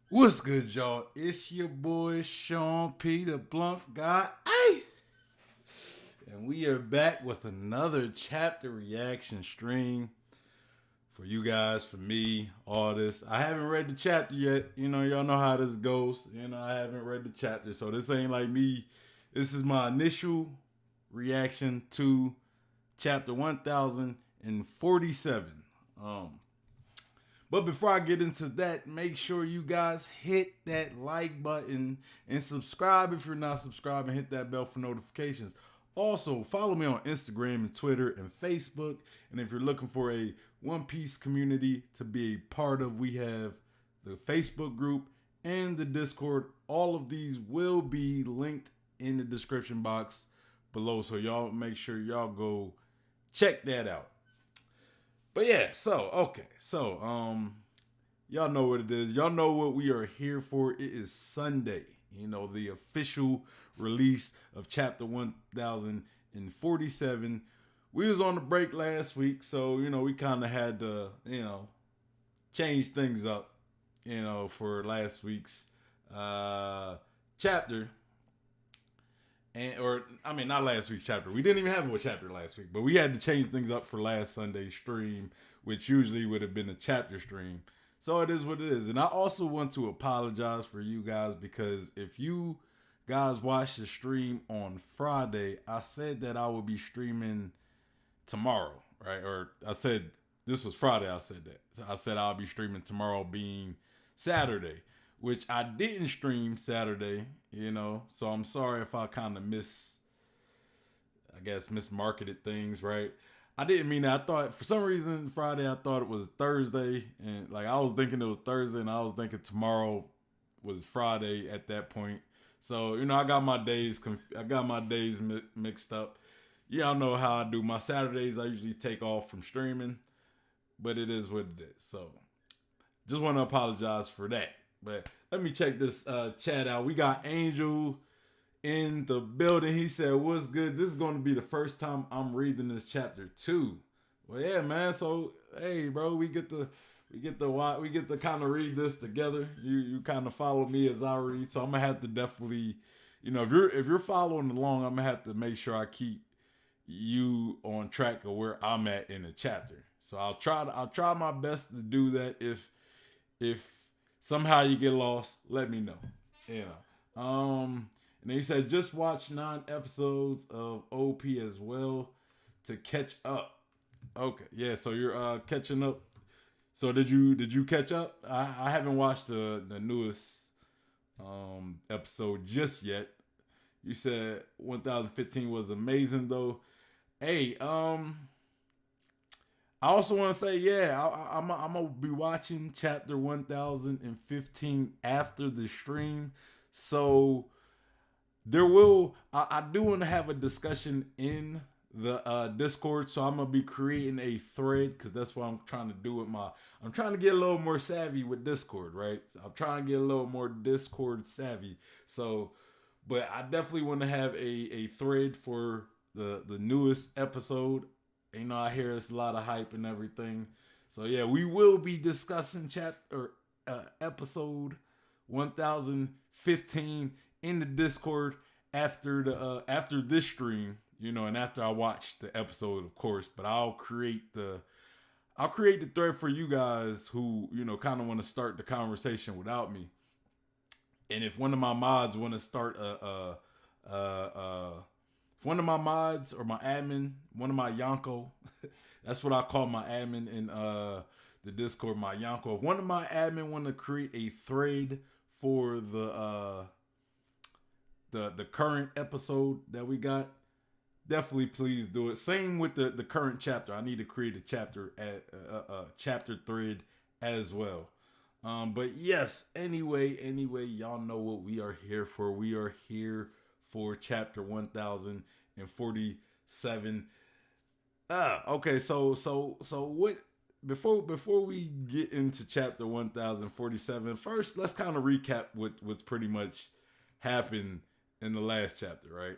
What's good, y'all? It's your boy Sean P, the Blunt guy. Hey! And we are back with another chapter reaction stream for you guys, for me, all this. I haven't read the chapter yet. Y'all know how this goes. I haven't read the chapter, so this ain't like me. This is my initial reaction to chapter 1047. Um, But before I get into that, make sure you guys hit that like button and subscribe if you're not subscribed, and hit that bell for notifications. Also, follow me on Instagram and Twitter and Facebook. And if you're looking for a One Piece community to be a part of, we have the Facebook group and the Discord. All of these will be linked in the description box below. So y'all make sure y'all go check that out. But yeah, y'all know what it is. Y'all know what we are here for. It is Sunday, the official release of chapter 1047. We was on the break last week, so we kind of had to, change things up, for last week's chapter. Not last week's chapter. We didn't even have a chapter last week, but we had to change things up for last Sunday's stream, which usually would have been a chapter stream. So it is what it is. And I also want to apologize for you guys, because if you guys watched the stream on Friday, I said that I would be streaming tomorrow, right? Or I said this was Friday. I said that. So I said I'll be streaming tomorrow, being Saturday, which I didn't stream Saturday, So I'm sorry if I kind of mismarketed things, right? I didn't mean that. I thought for some reason Friday I thought it was Thursday, and like I was thinking it was Thursday, and I was thinking tomorrow was Friday at that point. So I got my days mixed up. Y'all know how I do. My Saturdays I usually take off from streaming, but it is what it is. So just want to apologize for that. But let me check this chat out. We got Angel in the building. He said, "What's good? This is going to be the first time I'm reading this chapter too." Well, yeah, man. So, hey, bro, we get to kind of read this together. You kind of follow me as I read. So I'm gonna have to definitely, if you're following along, I'm gonna have to make sure I keep you on track of where I'm at in the chapter. So I'll try my best to do that. If somehow you get lost, let me know. And then he said, just watch 9 episodes of OP as well to catch up. Okay, yeah. So you're catching up. So did you catch up? I haven't watched the newest episode just yet. You said 1015 was amazing though. Hey, I also want to say, yeah, I'm gonna be watching chapter 1015 after the stream. So I do want to have a discussion in the Discord. So I'm gonna be creating a thread, because that's what I'm trying to do with I'm trying to get a little more savvy with Discord, right? So I'm trying to get a little more Discord savvy. So, but I definitely want to have a thread for the newest episode. I hear it's a lot of hype and everything. So yeah, we will be discussing chapter episode 1015 in the Discord after this stream, and after I watch the episode, of course. But I'll create the thread for you guys who kind of want to start the conversation without me. And if one of my mods want to start if one of my mods or my admin, one of my Yonko, that's what I call my admin in the Discord, my Yonko. If one of my admin want to create a thread for the current episode that we got, definitely please do it. Same with the current chapter. I need to create a chapter thread as well. But yes, anyway, y'all know what we are here for. We are here for chapter 1047. Okay, so what before we get into chapter 1047, first let's kind of recap what's pretty much happened in the last chapter, right?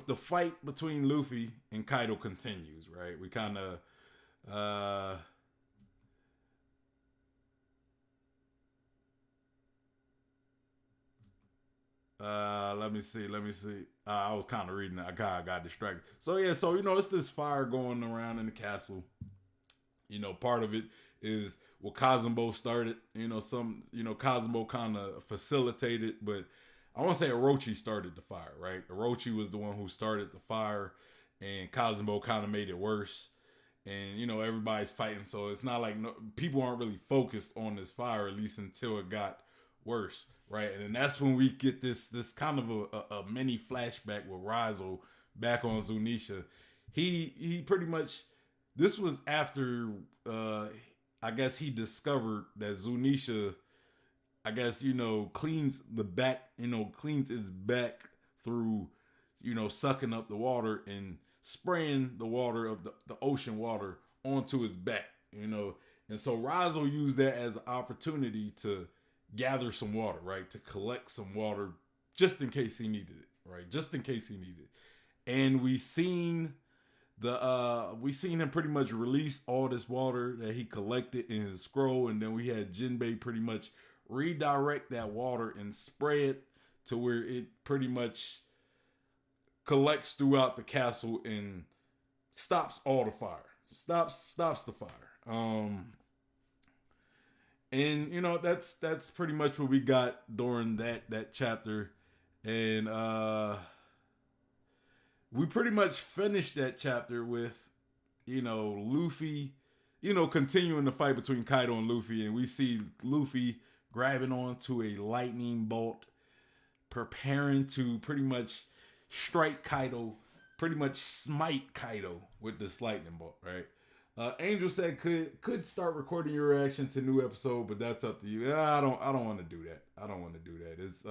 The fight between Luffy and Kaido continues, right? We kind of Let me see. Let me see. I was kind of reading it. I got distracted. So yeah, so it's this fire going around in the castle. Part of it is what Cosmo started. Cosmo kind of facilitated, but I want to say Orochi started the fire, right? Orochi was the one who started the fire, and Cosmo kind of made it worse. And everybody's fighting, so it's not like people aren't really focused on this fire, at least until it got worse, right? And then that's when we get this kind of a mini flashback with Rizzo back on Zunisha. He pretty much, this was after I guess he discovered that Zunisha, I guess, cleans the back, cleans its back through, sucking up the water and spraying the water of the ocean water onto his back, And so Rizzo used that as an opportunity to gather some water, right? To collect some water just in case he needed it, right? Just in case he needed it. And we seen him pretty much release all this water that he collected in his scroll, and then we had Jinbei pretty much redirect that water and spray it to where it pretty much collects throughout the castle and stops all the fire. Stops the fire. And that's pretty much what we got during that chapter. And we pretty much finished that chapter with, Luffy, continuing the fight between Kaido and Luffy. And we see Luffy grabbing onto a lightning bolt, preparing to pretty much strike Kaido, pretty much smite Kaido with this lightning bolt, right? Angel said could start recording your reaction to new episode, but that's up to you. I don't want to do that. I don't want to do that. It's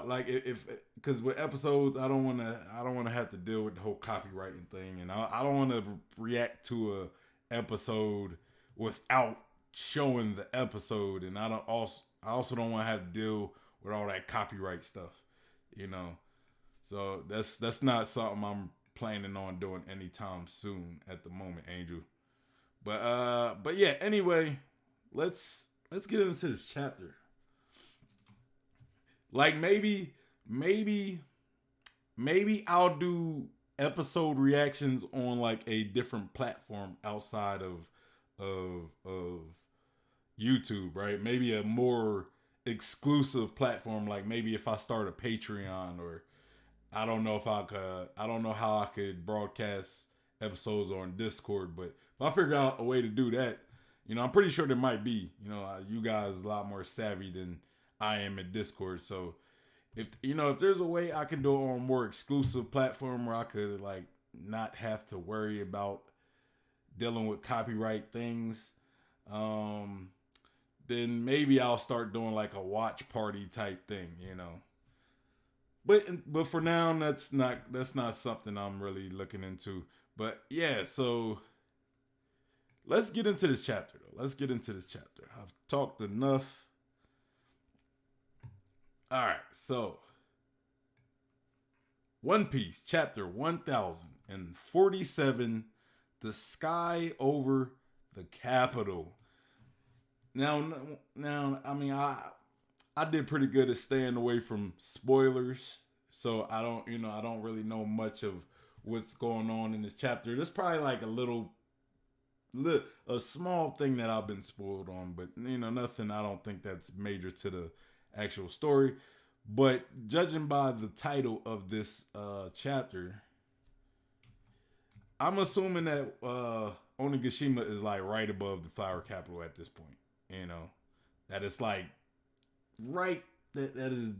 like if because with episodes, I don't want to have to deal with the whole copywriting thing, and I don't want to react to a episode without showing the episode, and I also don't want to have to deal with all that copyright stuff, So that's not something I'm planning on doing anytime soon at the moment, Angel. But yeah. Anyway, let's get into this chapter. Like maybe I'll do episode reactions on like a different platform outside of YouTube, right? Maybe a more exclusive platform, like maybe if I start a Patreon, or I don't know how I could broadcast episodes on Discord, but if I figure out a way to do that, I'm pretty sure there might be, you guys a lot more savvy than I am at Discord. So if there's a way I can do it on a more exclusive platform where I could like not have to worry about dealing with copyright things, then maybe I'll start doing like a watch party type thing, But for now, that's not something I'm really looking into. But yeah, so let's get into this chapter though. I've talked enough. All right, so One Piece chapter 1047, The Sky Over the Capital. Now, I mean, I did pretty good at staying away from spoilers, so I don't really know much of what's going on in this chapter. There's probably like a small thing that I've been spoiled on, but nothing. I don't think that's major to the actual story. But judging by the title of this chapter, I'm assuming that Onigashima is like right above the flower capital at this point. That it's like right that is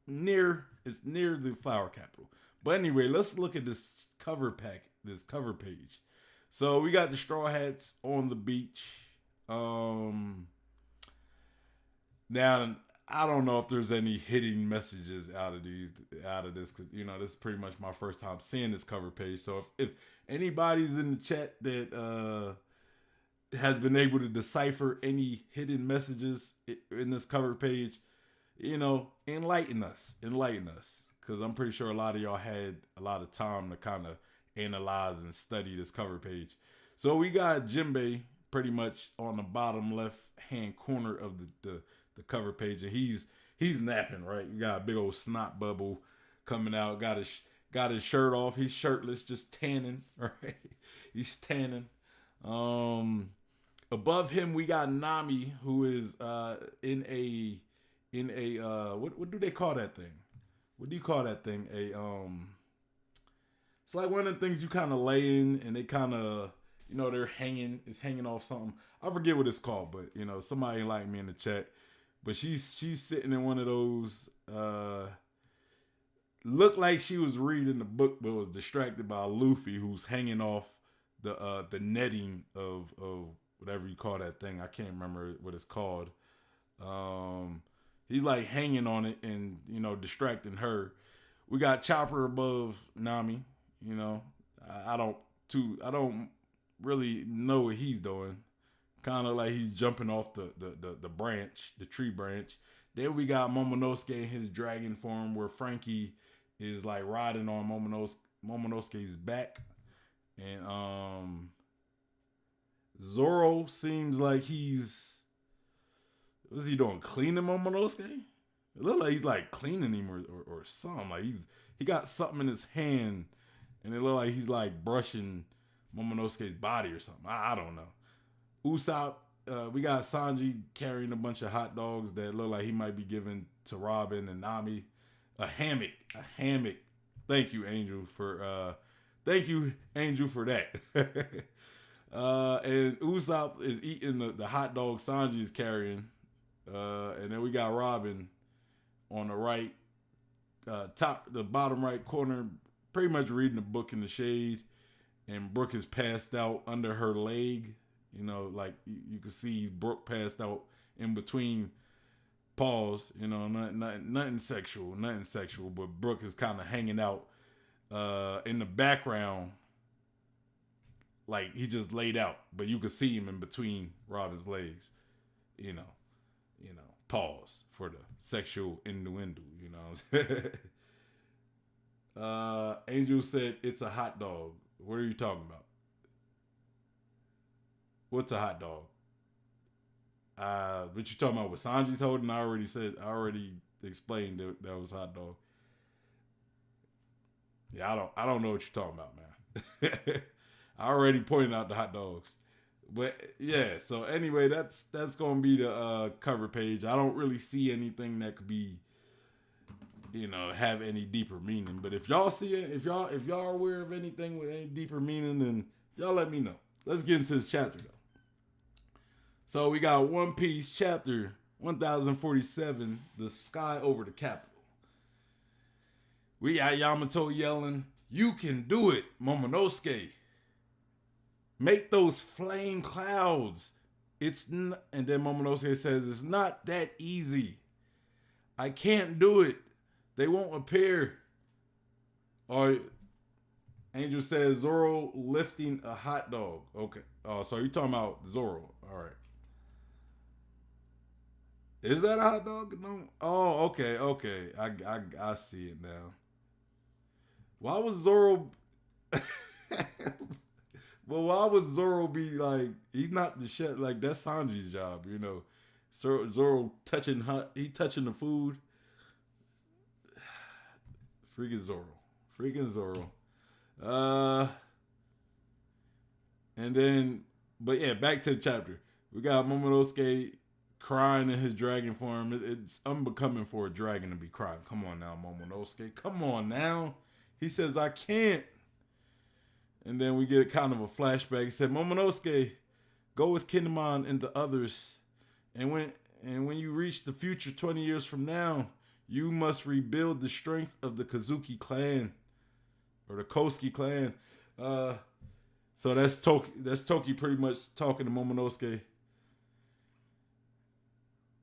near the flower capital. But anyway, let's look at this cover page. So we got the Straw Hats on the beach. Now I don't know if there's any hidden messages out of this, because this is pretty much my first time seeing this cover page. So if anybody's in the chat that has been able to decipher any hidden messages in this cover page, enlighten us, because I'm pretty sure a lot of y'all had a lot of time to kind of analyze and study this cover page. So we got Jinbei pretty much on the bottom left hand corner of the cover page, and he's napping, right? You got a big old snot bubble coming out. Got his shirt off. He's shirtless, just tanning, right? He's tanning. Above him we got Nami, who is in a what do they call that thing? What do you call that thing? It's like one of the things you kind of lay in, and they kind of, they're hanging off something. I forget what it's called, but somebody like me in the chat. But she's sitting in one of those. Looked like she was reading the book, but was distracted by Luffy, who's hanging off the netting of whatever you call that thing. I can't remember what it's called. He's like hanging on it and distracting her. We got Chopper above Nami. I don't really know what he's doing. Kind of like he's jumping off the branch, the tree branch. Then we got Momonosuke in his dragon form, where Frankie is like riding on Momonosuke's back, and Zoro seems like what's he doing? Cleaning Momonosuke? It looks like he's like cleaning him or something. Like he got something in his hand, and it looks like he's like brushing Momonosuke's body or something. I don't know. Usopp, we got Sanji carrying a bunch of hot dogs that look like he might be giving to Robin and Nami. A hammock. Thank you, Angel, for that. And Usopp is eating the hot dog Sanji is carrying. And then we got Robin on the right, the bottom right corner, pretty much reading a book in the shade. And Brooke is passed out under her leg. Like you can see Brooke passed out in between paws. Nothing sexual, but Brooke is kind of hanging out in the background, like he just laid out, but you could see him in between Robin's legs. Pause for the sexual innuendo. Angel said it's a hot dog. What are you talking about? What's a hot dog? What you talking about? What Sanji's holding? I already explained that was hot dog. Yeah, I don't know what you're talking about, man. I already pointed out the hot dogs. But yeah, so anyway, that's gonna be the cover page. I don't really see anything that could be, have any deeper meaning. But if y'all see it, if y'all are aware of anything with any deeper meaning, then y'all let me know. Let's get into this chapter though. So we got One Piece chapter 1047, The Sky Over the Capital. We got Yamato yelling, "You can do it, Momonosuke. Make those flame clouds. And then Momonosuke says, it's not that easy. I can't do it. They won't appear." Or Angel says, Zoro lifting a hot dog. Okay. Oh, so you're talking about Zoro. All right. Is that a hot dog? No. Oh, okay. I see it now. Why was Zoro... Well, why would Zoro be like, he's not the chef, like that's Sanji's job, Zoro touching the food. Freaking Zoro. And then, but yeah, back to the chapter. We got Momonosuke crying in his dragon form. It's unbecoming for a dragon to be crying. Come on now, Momonosuke. Come on now. He says, I can't. And then we get kind of a flashback. He said, Momonosuke, go with Kinemon and the others. And when you reach the future 20 years from now, you must rebuild the strength of the Kozuki clan. Or the Kosuke clan. So that's Toki pretty much talking to Momonosuke.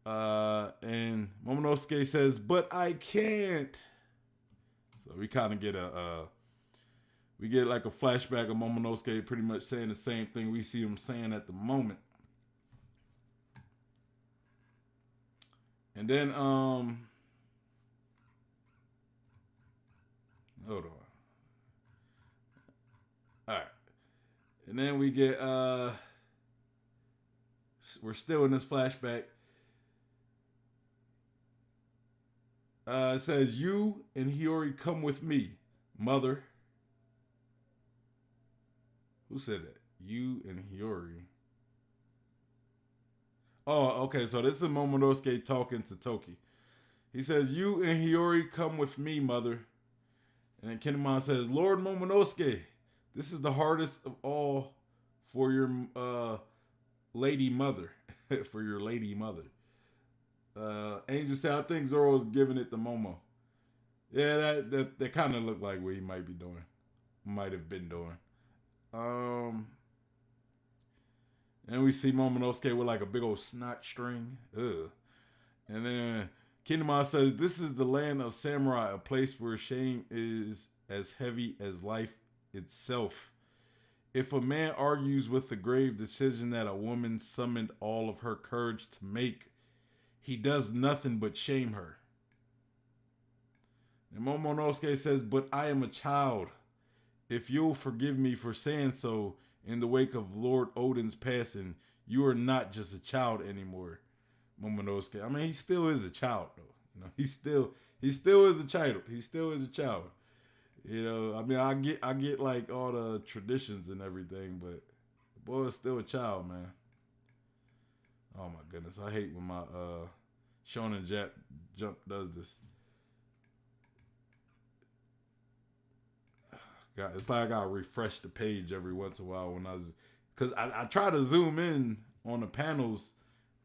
And Momonosuke says, but I can't. So we kind of get we get like a flashback of Momonosuke pretty much saying the same thing we see him saying at the moment. And then, hold on. All right. And then we get, We're still in this flashback. It says, "You and Hiyori come with me, mother." Who said that? You and Hiyori. Oh, okay. So this is Momonosuke talking to Toki. He says, "You and Hiyori come with me, mother." And then Kinemon says, "Lord Momonosuke, this is the hardest of all for your lady mother." For your lady mother. Angel said, "I think Zoro's giving it to Momo." Yeah, that kind of looked like what he might be doing. Might have been doing. Um, and we see Momonosuke with like a big old snot string. Ugh. And then Kinemon says, "This is the land of samurai, a place where shame is as heavy as life itself. If a man argues with the grave decision that a woman summoned all of her courage to make, he does nothing but shame her." And Momonosuke says, "But I am a child. If you'll forgive me for saying so in the wake of Lord Odin's passing, you are not just a child anymore." Momonosuke. I mean, he still is a child though. You know, he still is a child. He still is a child. You know, I mean, I get like all the traditions and everything, but the boy is still a child, man. Oh my goodness, I hate when my Shonen Jump does this. God, it's like I gotta refresh the page every once in a while when because I try to zoom in on the panels,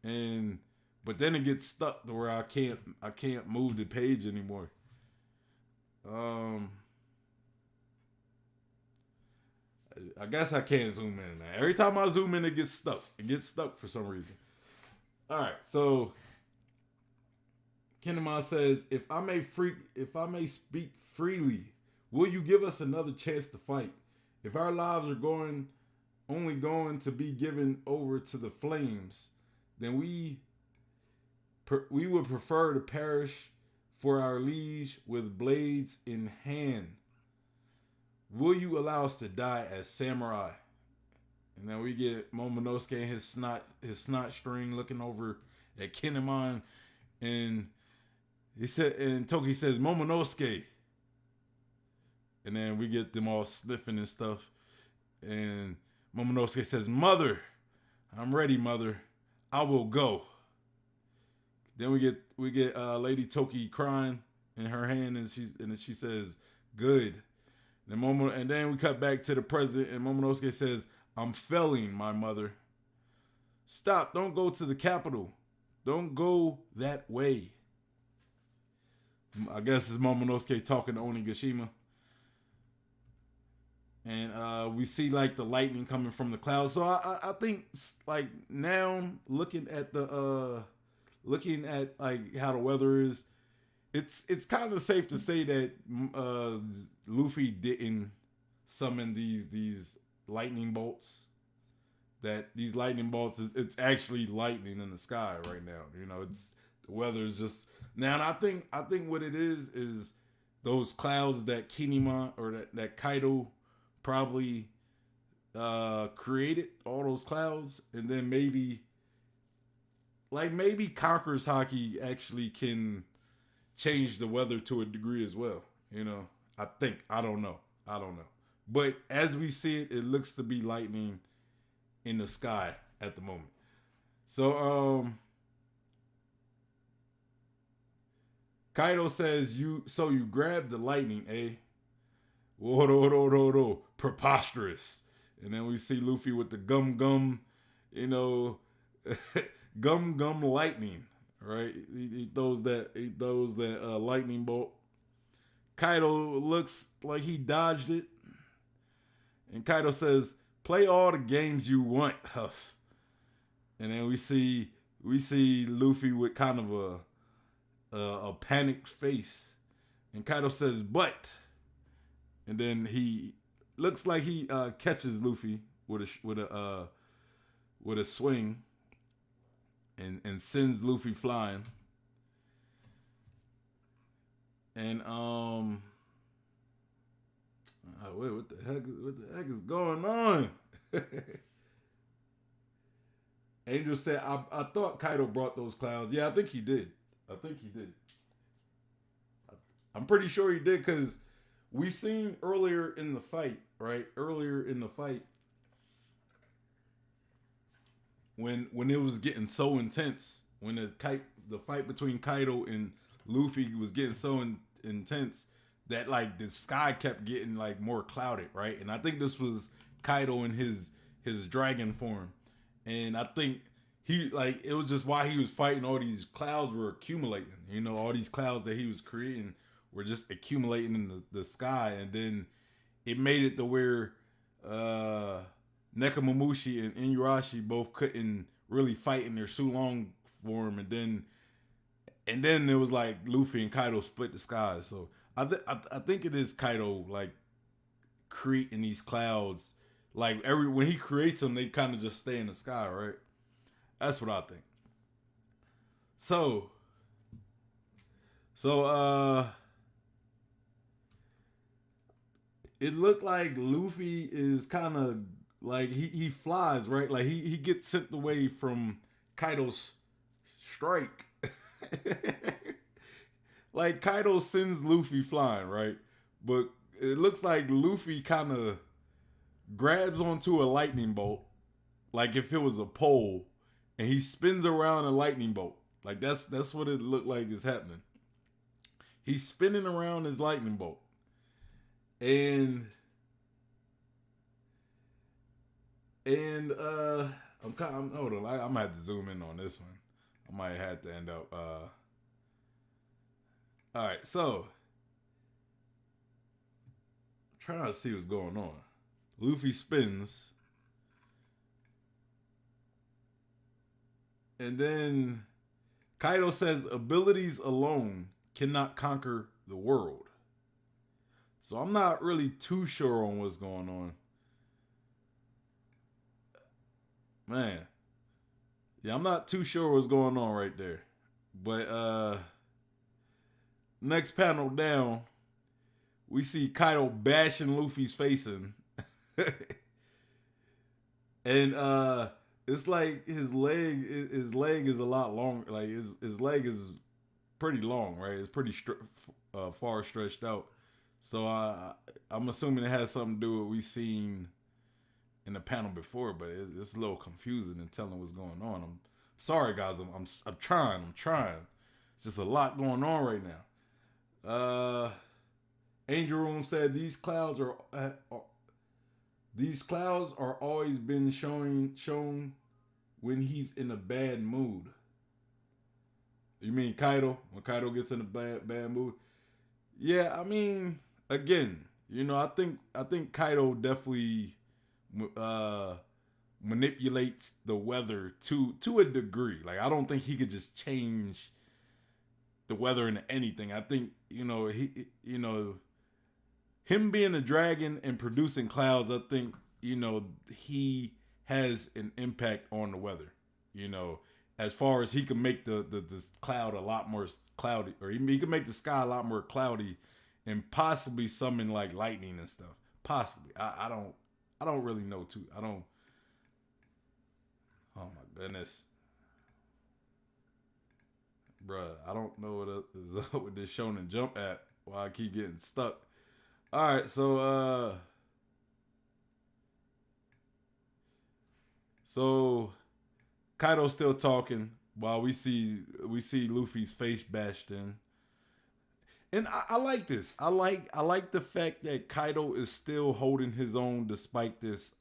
and but then it gets stuck to where I can't move the page anymore. I guess I can't zoom in now. Every time I zoom in, it gets stuck. It gets stuck for some reason. All right, so Kinemon says, if I may speak freely, will you give us another chance to fight? If our lives are only going to be given over to the flames, then we would prefer to perish for our liege with blades in hand. Will you allow us to die as samurai? And then we get Momonosuke and his snot string looking over at Kinemon, and Toki says, "Momonosuke." And then we get them all sniffing and stuff. And Momonosuke says, "Mother, I'm ready, mother. I will go." Then we get Lady Toki crying in her hand, and she says, "Good." And then we cut back to the present, and Momonosuke says, "I'm failing, my mother. Stop! Don't go to the capital. Don't go that way." I guess it's Momonosuke talking to Onigashima. And we see like the lightning coming from the clouds. So I think like now looking at like how the weather is, it's kind of safe to say that Luffy didn't summon these lightning bolts. That these lightning bolts it's actually lightning in the sky right now. You know, it's the weather is just now. And I think what it is those clouds that Kinemon or that Kaido probably created all those clouds, and then maybe Conqueror's Haki actually can change the weather to a degree as well. You know, I think I don't know, but as we see it, it looks to be lightning in the sky at the moment. So Kaido says, you grabbed the lightning, eh? Whoa, preposterous. And then we see Luffy with the gum, you know, gum lightning, right? He throws that lightning bolt. Kaido looks like he dodged it, and Kaido says, "Play all the games you want, Huff." And then we see Luffy with kind of a panicked face, and Kaido says, "But," and then he looks like he catches Luffy with a swing, and sends Luffy flying. And wait, what the heck is going on? Angel said, I thought Kaido brought those clouds. Yeah, I think he did. I think he did. I'm pretty sure he did because we seen earlier in the fight, right? Earlier in the fight, when it was getting so intense, when the fight between Kaido and Luffy was getting so intense that like the sky kept getting like more clouded, right? And I think this was Kaido in his dragon form, and I think he like it was just why he was fighting. All these clouds were accumulating, you know, all these clouds that he was creating were just accumulating in the sky, and then it made it to where Nekomamushi and Inuyasha both couldn't really fight in their Sulong form, and then it was like Luffy and Kaido split the skies. So I think it is Kaido like creating these clouds. Like when he creates them, they kind of just stay in the sky, right? That's what I think. So so it looked like Luffy is kind of like he flies, right? Like he gets sent away from Kaido's strike. Like Kaido sends Luffy flying, right? But it looks like Luffy kind of grabs onto a lightning bolt, like if it was a pole, and he spins around a lightning bolt. Like that's what it looked like is happening. He's spinning around his lightning bolt, and and hold on, I might have to zoom in on this one. I might have to end up. All right, so trying to see what's going on. Luffy spins, and then Kaido says abilities alone cannot conquer the world. So I'm not really too sure on what's going on. Man. Yeah, I'm not too sure what's going on right there. But next panel down, we see Kaido bashing Luffy's face in. And it's like his leg is a lot long. Like his leg is pretty long, right? It's pretty far stretched out. So I'm assuming it has something to do with what we seen in the panel before, but it's a little confusing in telling what's going on. I'm sorry, guys. I'm trying. It's just a lot going on right now. Angel Room said these clouds are always been shown when he's in a bad mood. You mean Kaido? When Kaido gets in a bad mood? Yeah, I mean, again, you know, I think Kaido definitely manipulates the weather to a degree. Like I don't think he could just change the weather into anything. I think him being a dragon and producing clouds. I think he has an impact on the weather. You know, as far as he can make the cloud a lot more cloudy, or he can make the sky a lot more cloudy, and possibly summon like lightning and stuff. Possibly, I don't really know too. I don't. Oh my goodness, bruh. I don't know what is up with this Shonen Jump app. Why I keep getting stuck. All right, so Kaido's still talking while we see Luffy's face bashed in. And I like this. I like the fact that Kaido is still holding his own despite this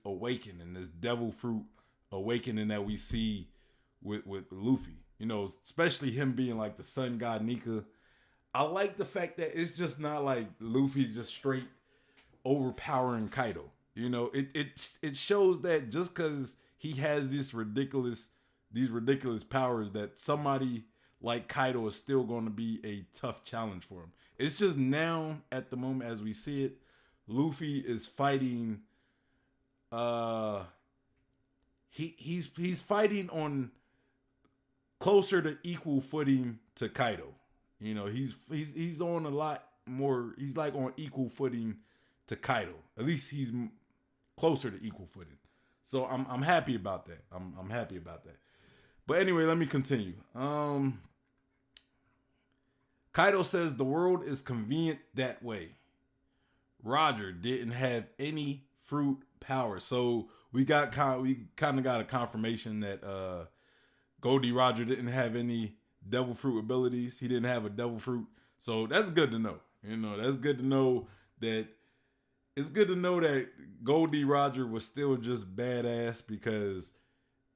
awakening, this devil fruit awakening that we see with Luffy. You know, especially him being like the sun god Nika. I like the fact that it's just not like Luffy just straight overpowering Kaido. You know, it shows that just because he has these ridiculous powers, that somebody like Kaido is still going to be a tough challenge for him. It's just now at the moment as we see it, Luffy is fighting. He's fighting on closer to equal footing to Kaido. You know, he's on a lot more. He's like on equal footing to Kaido. At least he's closer to equal footing. So I'm happy about that. I'm happy about that. But anyway, let me continue. Kaido says the world is convenient that way. Roger didn't have any fruit power. So we kind of got a confirmation that Goldie Roger didn't have any devil fruit abilities. He didn't have a devil fruit. So that's good to know. You know, that's good to know that it's good to know that Goldie Roger was still just badass because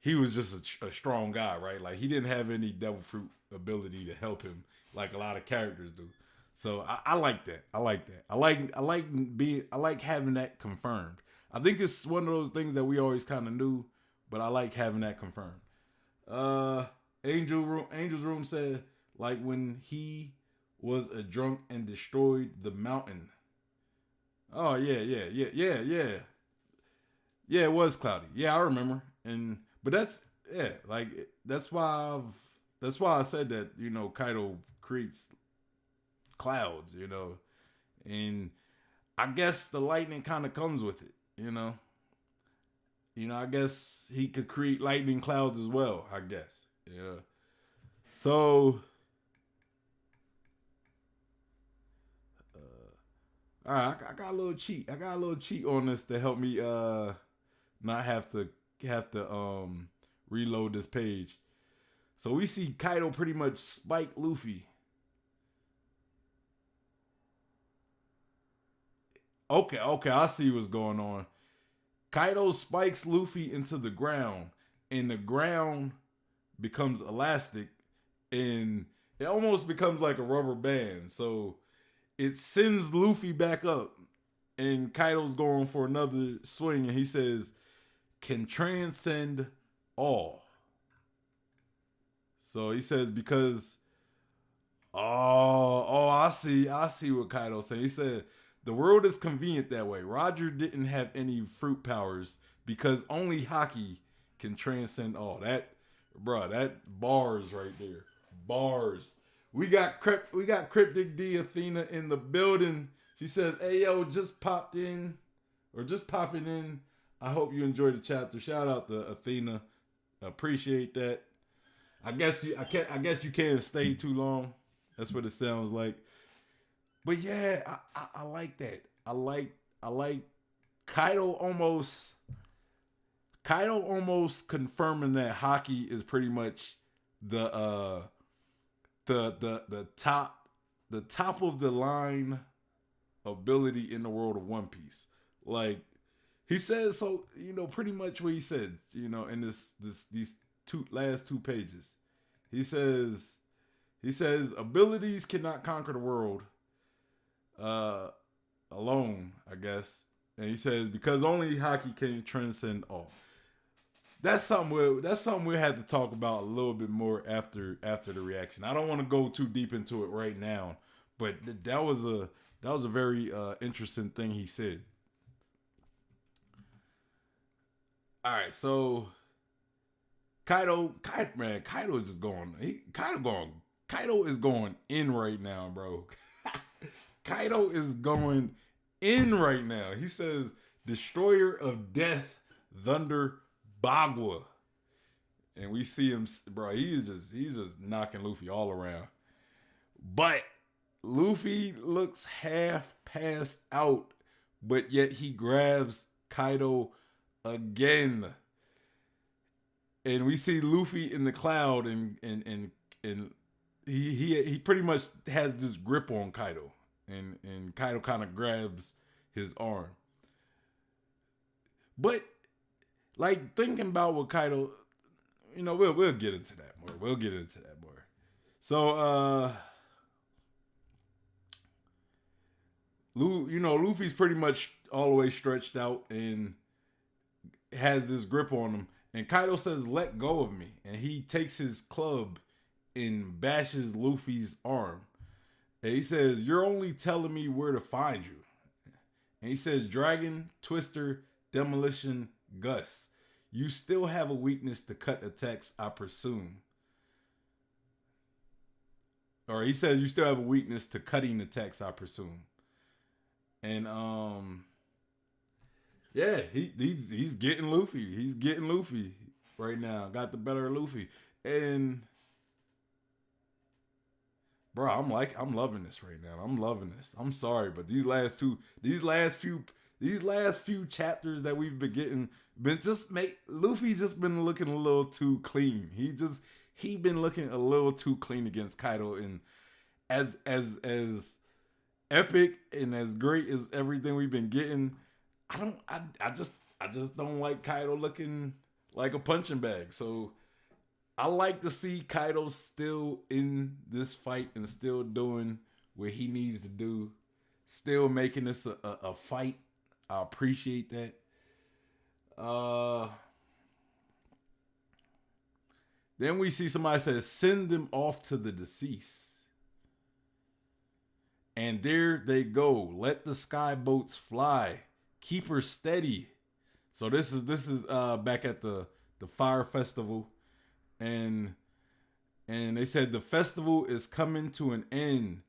he was just a strong guy, right? Like he didn't have any devil fruit ability to help him like a lot of characters do. So I like that. I like that. I like having that confirmed. I think it's one of those things that we always kind of knew, but I like having that confirmed. Uh, Angel's Room said like when he was a drunk and destroyed the mountain. Oh yeah. Yeah, it was cloudy. Yeah, I remember. And but that's yeah, like that's why I said that, you know, Kaido creates clouds, you know. And I guess the lightning kind of comes with it, you know. You know, I guess he could create lightning clouds as well, I guess. Yeah. So all right, I got a little cheat. I got a little cheat on this to help me not have to reload this page. So we see Kaido pretty much spike Luffy. Okay, I see what's going on. Kaido spikes Luffy into the ground, and the ground becomes elastic, and it almost becomes like a rubber band. So it sends Luffy back up, and Kaido's going for another swing, and he says, "Can transcend all." So he says because I see what Kaido said. He said the world is convenient that way. Roger didn't have any fruit powers because only Haki can transcend all. That bars right there. Bars. We got Cryptic D Athena in the building. She says, "Hey yo, just popped in or just popping in. I hope you enjoyed the chapter." Shout out to Athena. Appreciate that. I guess you can't stay too long. That's what it sounds like. But yeah, I like that. I like Kaido almost Kaido almost confirming that Haki is pretty much the the top of the line ability in the world of One Piece. Like he says so, you know, pretty much what he said, you know, in these last two pages. He says abilities cannot conquer the world uh alone, I guess. And he says because only Haki can transcend all. That's something we'll have to talk about a little bit more after the reaction. I don't want to go too deep into it right now, but that was a very interesting thing he said. All right, so Kaido is just going. Kaido is going in right now, bro. Kaido is going in right now. He says, "Destroyer of Death, Thunder, Bagua," and we see him, bro. He's just knocking Luffy all around. But Luffy looks half passed out, but yet he grabs Kaido again. And we see Luffy in the cloud, and he pretty much has this grip on Kaido, and Kaido kind of grabs his arm. But like thinking about what Kaido, you know, we'll get into that more. We'll get into that more. So Luffy's pretty much all the way stretched out and has this grip on him. And Kaido says, "Let go of me." And he takes his club and bashes Luffy's arm. And he says, "You're only telling me where to find you." And he says, "Dragon, Twister, Demolition, Gus. You still have a weakness to cut attacks, I presume." Or he says, "You still have a weakness to cutting attacks, I presume." And Yeah, he's getting Luffy. He's getting Luffy right now. Got the better of Luffy. And bro, I'm loving this right now. I'm loving this. I'm sorry, but these last few chapters that we've been getting been just make Luffy just been looking a little too clean. He been looking a little too clean against Kaido, and as epic and as great as everything we've been getting, I just don't like Kaido looking like a punching bag. So I like to see Kaido still in this fight and still doing what he needs to do, still making this a fight. I appreciate that. Then we see somebody says, send them off to the deceased. And there they go. Let the sky boats fly. Keep her steady. So this is back at the fire festival. And they said the festival is coming to an end.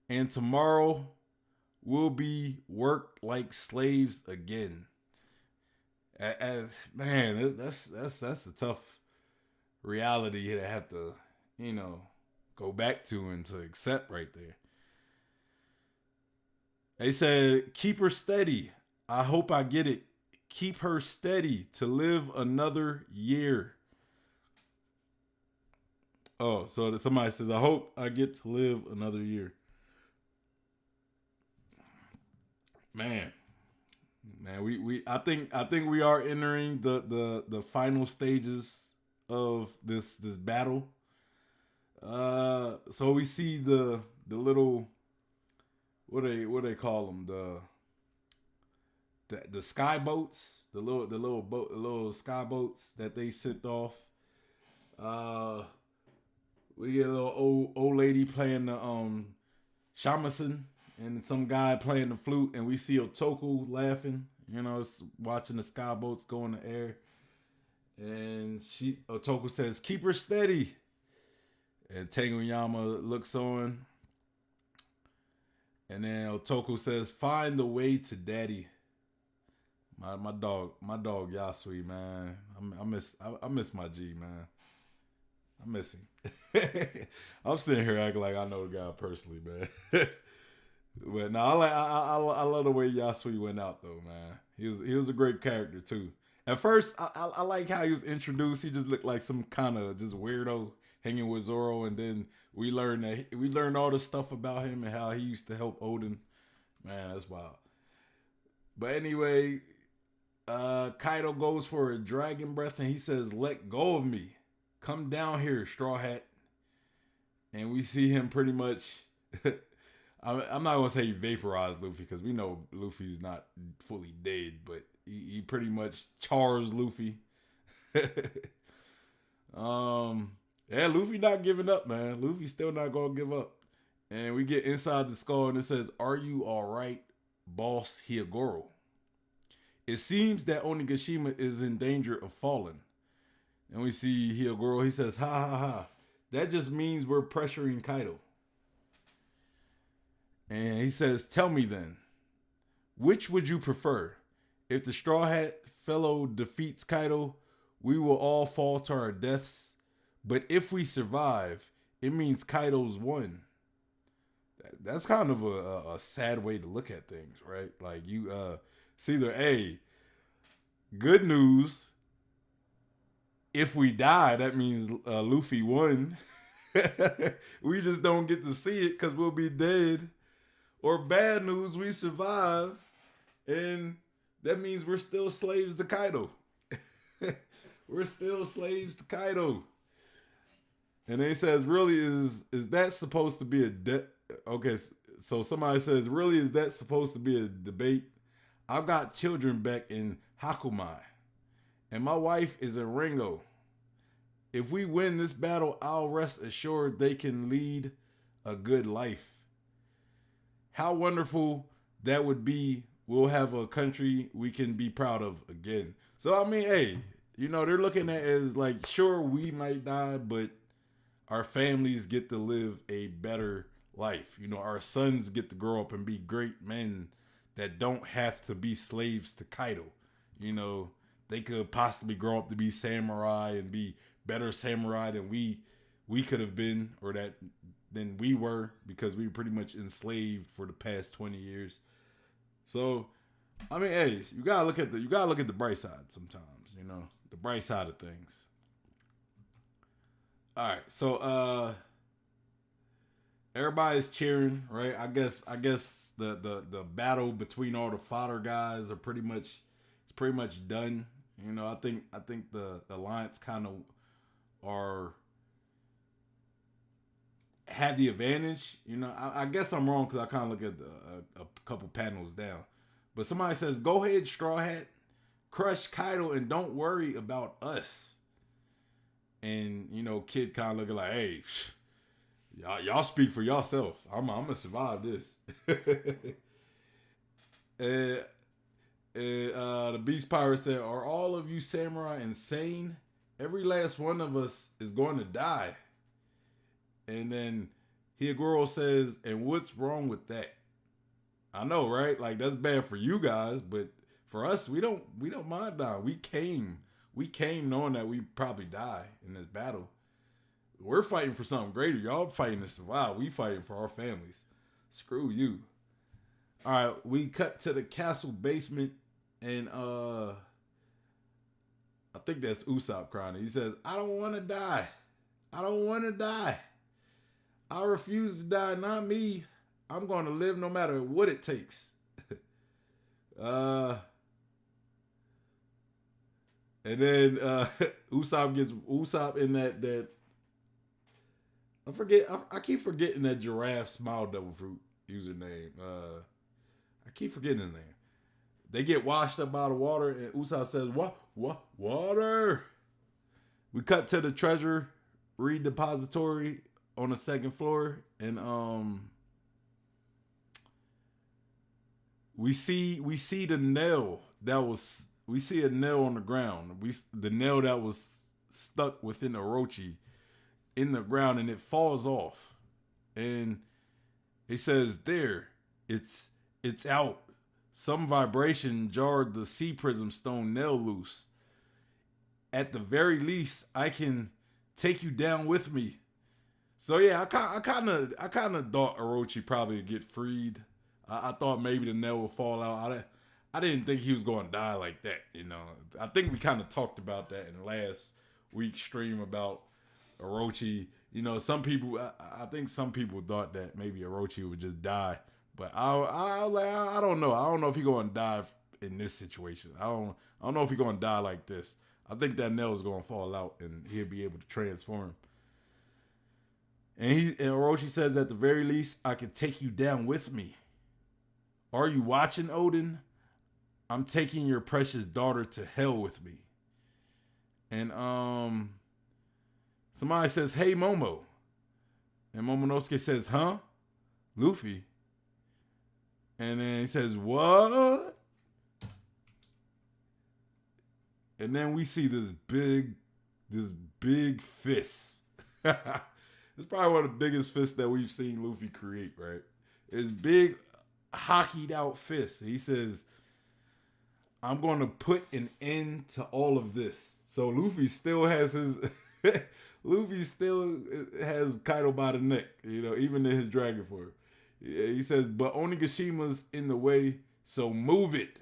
And tomorrow we'll be worked like slaves again. Man, that's a tough reality to have to, go back to and to accept right there. They said, keep her steady. I hope I get it. Keep her steady to live another year. Oh, so somebody says, I hope I get to live another year. Man, I think we are entering the final stages of this battle. So we see the little, what they call them, the sky boats, the little sky boats that they sent off. We get a little old lady playing the shamisen and some guy playing the flute, and we see Otoko laughing, watching the sky boats go in the air. And Otoko says, keep her steady. And Tengoyama looks on. And then Otoko says, find the way to daddy. My dog Yasui, man. I miss my G, man. I miss him. I'm sitting here acting like I know the guy personally, man. But no, I love the way Yasui went out though, man. He was a great character too. At first, I like how he was introduced. He just looked like some kind of just weirdo hanging with Zoro, and then we learned all the stuff about him and how he used to help Oden. Man, that's wild. But anyway, Kaido goes for a dragon breath and he says, "Let go of me. Come down here, Straw Hat." And we see him pretty much. I'm not gonna say he vaporized Luffy because we know Luffy's not fully dead, but he pretty much chars Luffy. Yeah, Luffy not giving up, man. Luffy's still not gonna give up. And we get inside the skull and it says, "Are you all right, Boss Hyogoro?" It seems that Onigashima is in danger of falling. And we see Hyogoro, he says, "Ha ha ha. That just means we're pressuring Kaido." And he says, "Tell me then, which would you prefer? If the Straw Hat fellow defeats Kaido, we will all fall to our deaths. But if we survive, it means Kaido's won." That's kind of a sad way to look at things, right? Like it's either A, good news. If we die, that means Luffy won. We just don't get to see it because we'll be dead. Or bad news, we survive, and that means we're still slaves to Kaido. We're still slaves to Kaido. And then he says, "Really, is that supposed to be a Okay, so somebody says, "Really, is that supposed to be a debate? I've got children back in Hakumai, and my wife is in Ringo. If we win this battle, I'll rest assured they can lead a good life. How wonderful that would be. We'll have a country we can be proud of again." So, I mean, hey, they're looking at it as like, sure, we might die, but our families get to live a better life. Our sons get to grow up and be great men that don't have to be slaves to Kaido. you know, they could possibly grow up to be samurai and be better samurai than we could have been, or that than we were, because we were pretty much enslaved for the past 20 years. So, I mean, hey, you gotta look at the bright side sometimes, you know, the bright side of things. All right, so everybody's cheering, right? I guess the battle between all the fodder guys are pretty much done. You know, I think the Alliance kind of are have the advantage. You know, I guess I'm wrong because I kind of look at a couple panels down. But somebody says, "Go ahead, Straw Hat, crush Kaido, and don't worry about us." And you know, Kid kind of looking like, "Hey, y'all speak for yourself. I'm gonna survive this." and, the Beast Pirate said, "Are all of you samurai insane? Every last one of us is going to die." And then Higuro says, "And what's wrong with that?" I know, right? Like, that's bad for you guys, but for us, we don't mind dying. We came knowing that we probably die in this battle. We're fighting for something greater. Y'all fighting to survive. We fighting for our families. Screw you. All right, we cut to the castle basement, and I think that's Usopp crying. He says, "I don't want to die. I don't want to die. I refuse to die. Not me. I'm going to live no matter what it takes." uh, and then Usopp in that I keep forgetting that giraffe smile double fruit username. I keep forgetting his name. They get washed up by the water, and Usopp says, "What? Water?" We cut to the treasure redepository on the second floor, and we see the nail that was we see a nail on the ground. The nail that was stuck within Orochi in the ground, and it falls off, and it says, "There, it's out. Some vibration jarred the sea prism stone nail loose. At the very least, I can take you down with me." So yeah, I kind of thought Orochi probably would get freed. I thought maybe the nail would fall out. I didn't think he was going to die like that. You know, I think we kind of talked about that in last week's stream about Orochi. You know, some people, I think some people thought that maybe Orochi would just die, but I don't know. I don't know if he's going to die in this situation. I don't know if he's going to die like this. I think that nail is going to fall out, and he'll be able to transform. And Orochi says, "At the very least, I can take you down with me. Are you watching, Odin? I'm taking your precious daughter to hell with me." And somebody says, "Hey, Momo." And Momonosuke says, "Huh? Luffy?" And then he says, "What?" And then we see this big fist. It's probably one of the biggest fists that we've seen Luffy create, right? It's big, hockeyed out fist. He says, "I'm going to put an end to all of this." So Luffy still has Kaido by the neck, you know, even in his dragon form. He says, "But Onigashima's in the way, so move it."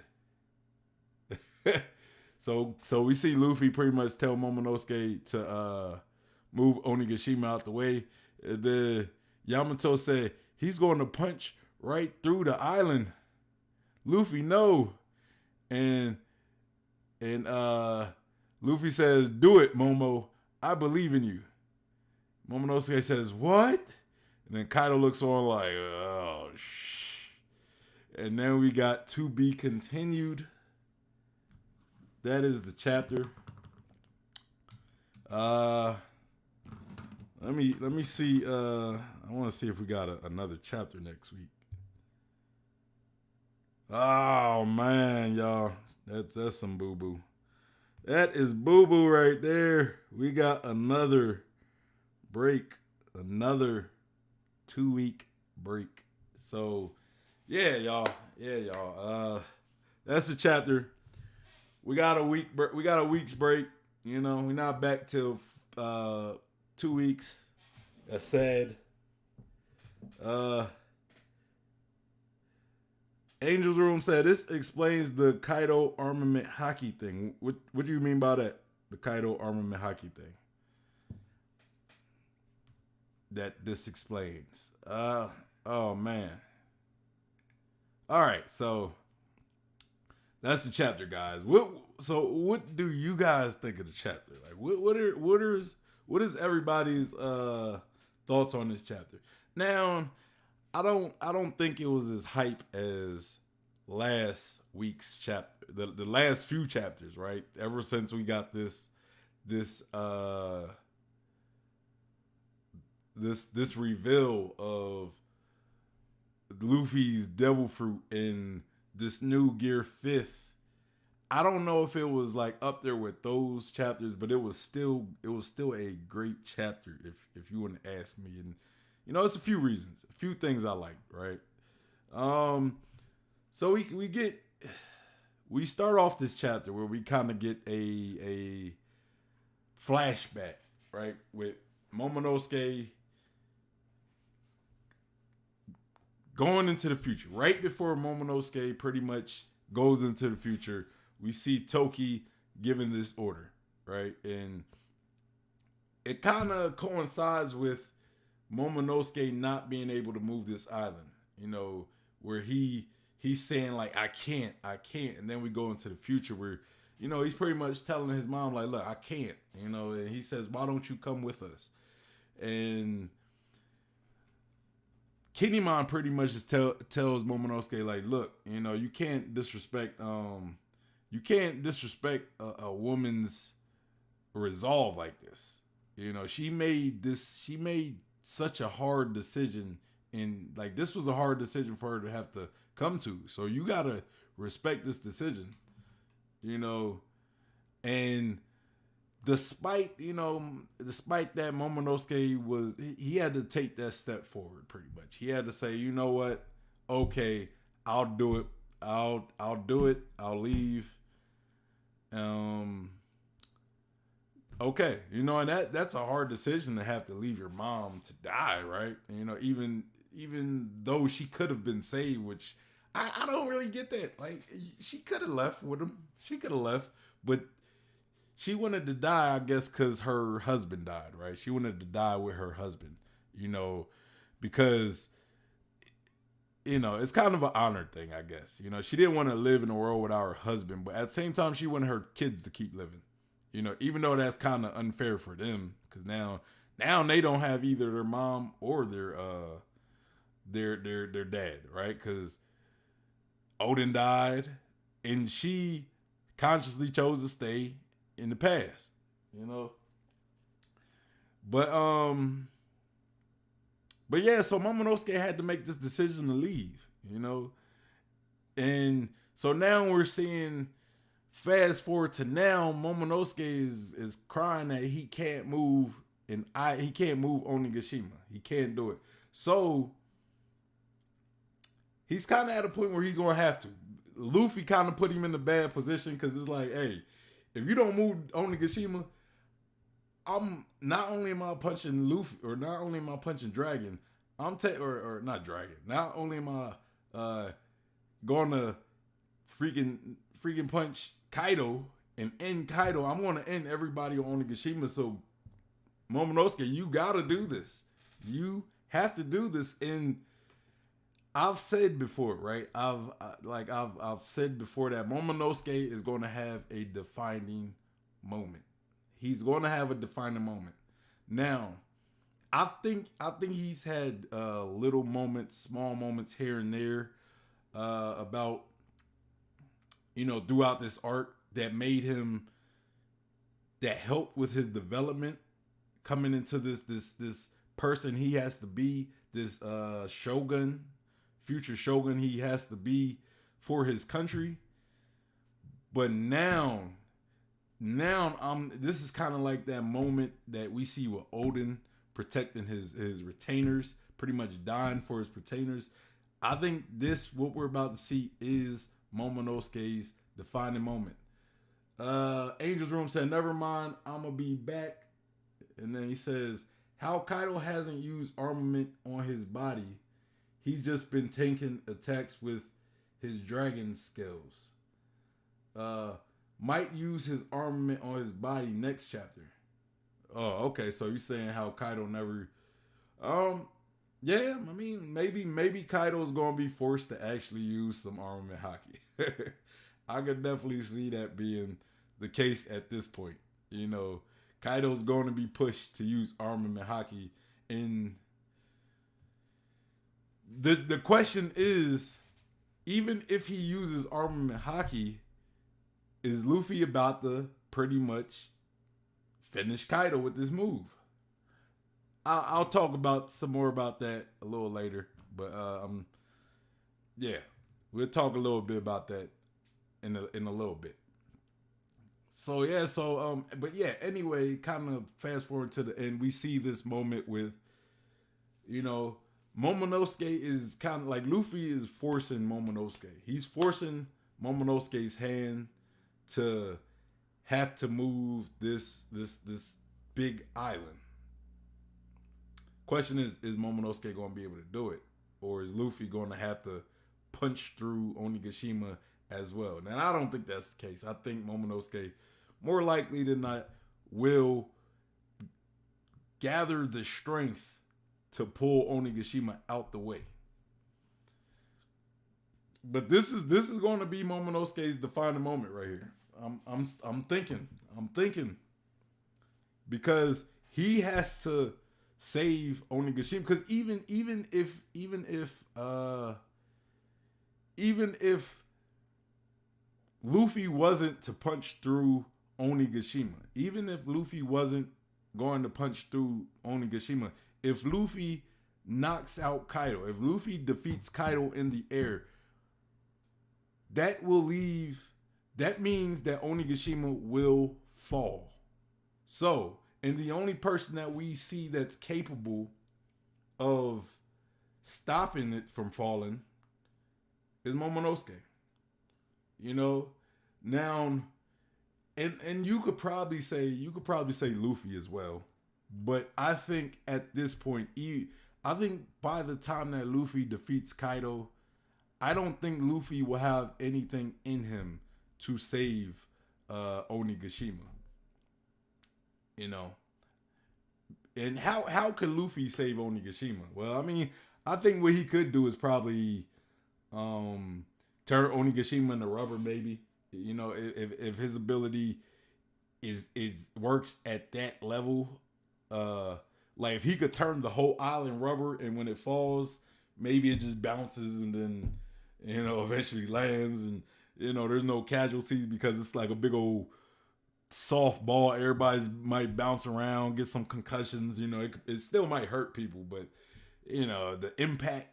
So we see Luffy pretty much tell Momonosuke to move Onigashima out the way. The Yamato said he's going to punch right through the island. Luffy, no. And Luffy says, "Do it, Momo. I believe in you." Momonosuke says, "What?" And then Kaido looks on like, "Oh, shh." And then we got "To Be Continued." That is the chapter. Let me see. I want to see if we got another chapter next week. Oh man, y'all, that's some boo boo. That is boo boo right there. We got another break, another 2-week break. So yeah, y'all. That's the chapter. we got a week. We got a week's break. You know, we're not back till 2 weeks. That's sad. Uh, Angels Room said this explains the Kaido armament hockey thing. What do you mean by that? The Kaido armament hockey thing. That this explains. Oh man. All right, so that's the chapter, guys. What do you guys think of the chapter? Like, what is everybody's thoughts on this chapter? Now, I don't think it was as hype as last week's chapter, the last few chapters, right? Ever since we got this reveal of Luffy's devil fruit in this new Gear 5th. I don't know if it was like up there with those chapters, but it was still a great chapter if you want to ask me. And you know, it's a few reasons, a few things I liked, right? So we start off this chapter where we kind of get a flashback, right, with Momonosuke going into the future. Right before Momonosuke pretty much goes into the future, we see Toki giving this order, right? And it kind of coincides with Momonosuke not being able to move this island, you know, where he's saying like, I can't. And then we go into the future where, you know, he's pretty much telling his mom like, look, I can't, you know, and he says, why don't you come with us? And Kinemon pretty much just tells Momonosuke like, look, you know, you can't disrespect a woman's resolve like this. You know, she made such a hard decision, and like this was a hard decision for her to have to come to. So you gotta respect this decision, you know. And despite that, Momonosuke he had to take that step forward pretty much. He had to say, you know what, okay, I'll do it. I'll do it. I'll leave. Okay, you know, and that's a hard decision to have to leave your mom to die, right? You know, even though she could have been saved, which I don't really get that. Like, she could have left with him. She could have left, but she wanted to die, I guess, because her husband died, right? She wanted to die with her husband, you know, because, you know, it's kind of an honor thing, I guess. You know, she didn't want to live in a world without her husband, but at the same time, she wanted her kids to keep living. You know, even though that's kind of unfair for them, because now they don't have either their mom or their dad, right? Because Odin died, and she consciously chose to stay in the past, you know. But yeah, so Momonosuke had to make this decision to leave, you know. And so now we're seeing, fast forward to now, Momonosuke is crying that he can't move, and he can't move Onigashima. He can't do it. So he's kind of at a point where he's gonna have to. Luffy kind of put him in a bad position because it's like, hey, if you don't move Onigashima, I'm not only am I punching Luffy, or not only am I punching Dragon, or not Dragon. Not only am I going to freaking punch Kaido and end Kaido, I'm going to end everybody on Onigashima. So Momonosuke, you got to do this. You have to do this. And I've said before, right? I've said before that Momonosuke is going to have a defining moment. He's going to have a defining moment. Now, I think he's had little moments, small moments here and there about, you know, throughout this arc that made him, that helped with his development coming into this person he has to be, this shogun, future shogun he has to be for his country. But now this is kind of like that moment that we see with Odin protecting his retainers, pretty much dying for his retainers. I think what we're about to see is Momonosuke's defining moment. Angel's Room said, never mind, I'ma be back. And then he says, how Kaido hasn't used armament on his body. He's just been tanking attacks with his dragon skills. Might use his armament on his body next chapter. Oh, okay. So you're saying how Kaido never yeah, I mean maybe Kaido's gonna be forced to actually use some armament haki. I could definitely see that being the case at this point. You know, Kaido's going to be pushed to use armament haki. And the question is, even if he uses armament haki, is Luffy about to pretty much finish Kaido with this move? I'll talk about some more about that a little later, but yeah, we'll talk a little bit about that in a little bit. So yeah, but yeah, anyway, kind of fast forward to the end, we see this moment with, you know, Momonosuke is kind of like Luffy is forcing Momonosuke. He's forcing Momonosuke's hand to have to move this big island. Question is Momonosuke going to be able to do it, or is Luffy going to have to punch through Onigashima as well? Now, I don't think that's the case. I think Momonosuke, more likely than not, will gather the strength to pull Onigashima out the way. But this is going to be Momonosuke's defining moment right here. I'm thinking because he has to save Onigashima, because even if Luffy wasn't to punch through Onigashima, even if Luffy wasn't going to punch through Onigashima, if Luffy knocks out Kaido, if Luffy defeats Kaido in the air, that means that Onigashima will fall. So, and the only person that we see that's capable of stopping it from falling is Momonosuke. You know, now, and you could probably say Luffy as well, but I think at this point, I think by the time that Luffy defeats Kaido, I don't think Luffy will have anything in him to save Onigashima. You know, and how could Luffy save Onigashima? Well, I mean, I think what he could do is probably turn Onigashima into rubber, maybe. You know, if his ability is works at that level, like if he could turn the whole island rubber, and when it falls, maybe it just bounces and then, you know, eventually lands, and, you know, there's no casualties because it's like a big old softball. Everybody's might bounce around, get some concussions. You know, it still might hurt people, but, you know, the impact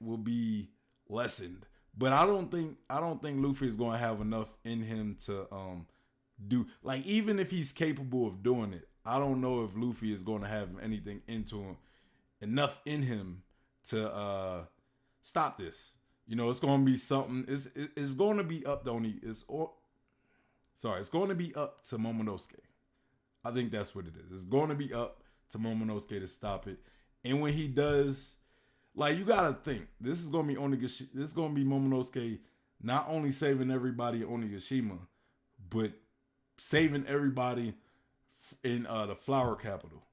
will be lessened. But I don't think Luffy is going to have enough in him to do, like, even if he's capable of doing it, I don't know if Luffy is going to have anything enough in him to stop this. You know, it's going to be something. It's going to be up to it's going to be up to Momonosuke. I think that's what it is. It's going to be up to Momonosuke to stop it. And when he does, like, you gotta think, this is going to be Momonosuke not only saving everybody at Onigashima, but saving everybody in the Flower Capital.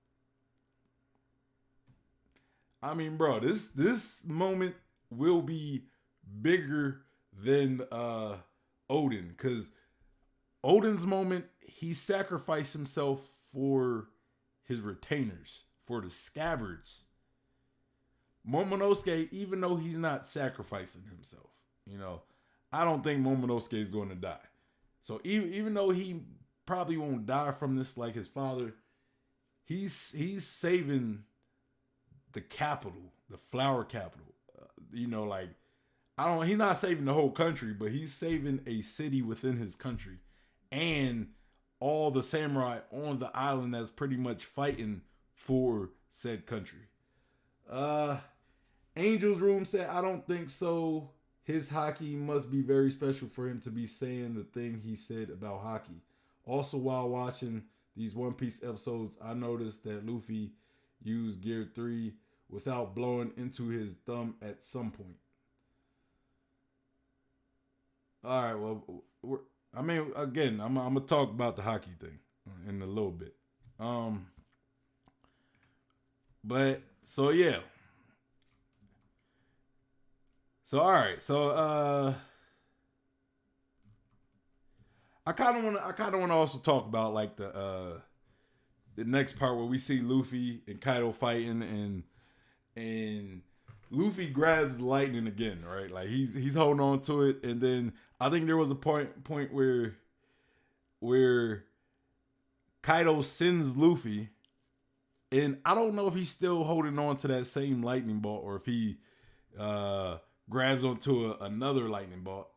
I mean, bro, this moment will be bigger than Oden, because Oden's moment, he sacrificed himself for his retainers, for the scabbards. Momonosuke, even though he's not sacrificing himself, you know, I don't think Momonosuke is going to die. So even though he probably won't die from this like his father, he's saving the capital, the Flower Capital. You know, like, he's not saving the whole country, but he's saving a city within his country and all the samurai on the island that's pretty much fighting for said country. Angel's Room said, I don't think so. His hockey must be very special for him to be saying the thing he said about hockey. Also, while watching these One Piece episodes, I noticed that Luffy used Gear 3 without blowing into his thumb at some point. All right, well, I mean, again, I'm gonna talk about the hockey thing in a little bit. Um, but so yeah, so all right, so I kind of want to also talk about like the next part where we see Luffy and Kaido fighting and Luffy grabs lightning again, right? Like he's holding on to it, and then I think there was a point where Kaido sends Luffy, and I don't know if he's still holding on to that same lightning bolt or if he uh, grabs onto another lightning bolt.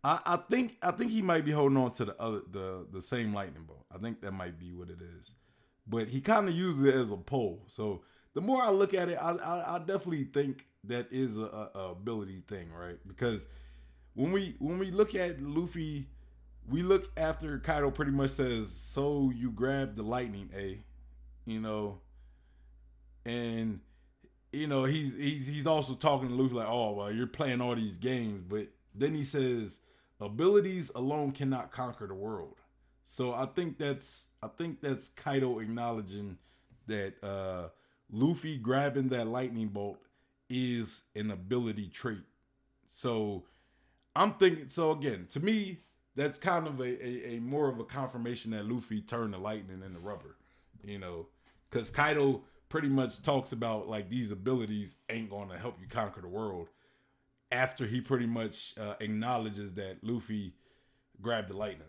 I think he might be holding on to the same lightning bolt. I think that might be what it is, but he kind of uses it as a pole. So the more I look at it, I definitely think that is a ability thing, right? Because when we look at Luffy, we look after Kaido pretty much says, "So you grab the lightning, a," you know, and he's also talking to Luffy like, "Oh well, you're playing all these games," but then he says, "Abilities alone cannot conquer the world." So I think that's Kaido acknowledging that Luffy grabbing that lightning bolt is an ability trait. So I'm thinking. So again, to me, that's kind of a more of a confirmation that Luffy turned the lightning into rubber. You know, because Kaido pretty much talks about like these abilities ain't going to help you conquer the world after he pretty much acknowledges that Luffy grabbed the lightning.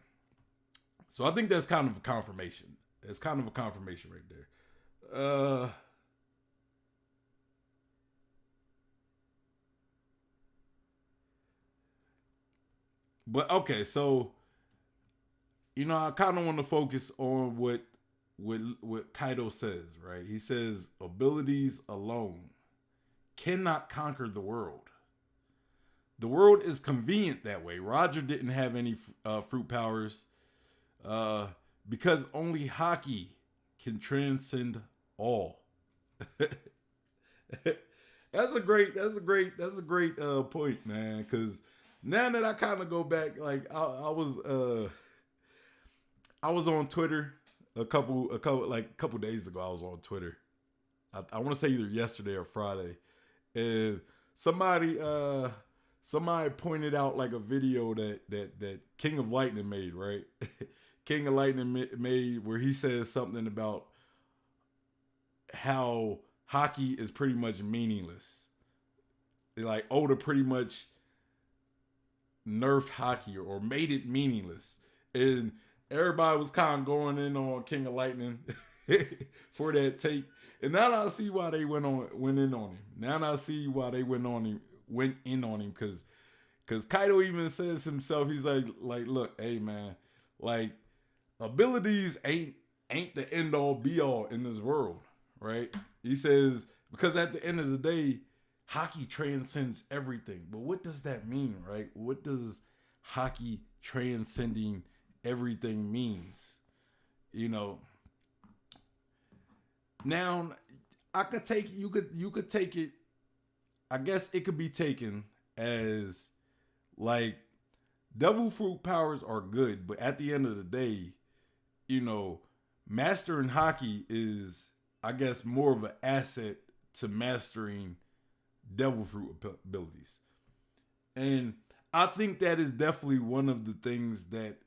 So I think that's kind of a confirmation. It's kind of a confirmation right there. But okay, so I kind of want to focus on what Kaido says, right? He says abilities alone cannot conquer the world. The world is convenient that way. Roger didn't have any fruit powers uh, because only hockey can transcend all. That's a great point, man. Because now that I kind of go back, like I was on Twitter a couple days ago. I was on Twitter. I want to say either yesterday or Friday, and somebody somebody pointed out like a video that King of Lightning made, right? King of Lightning made where he says something about how hockey is pretty much meaningless. Like Oda pretty much nerfed hockey or made it meaningless, and everybody was kind of going in on King of Lightning for that take. And now I see why they went in on him. Now I see why they went in on him because Kaido even says himself, he's like, look, hey man, like abilities ain't the end all be all in this world, right? He says because at the end of the day, hockey transcends everything. But what does that mean, right? What does hockey transcending everything means? You know, now I could take you could take it. I guess it could be taken as like devil fruit powers are good, but at the end of the day, you know, mastering hockey is, I guess, more of an asset to mastering devil fruit abilities. And I think that is definitely one of the things that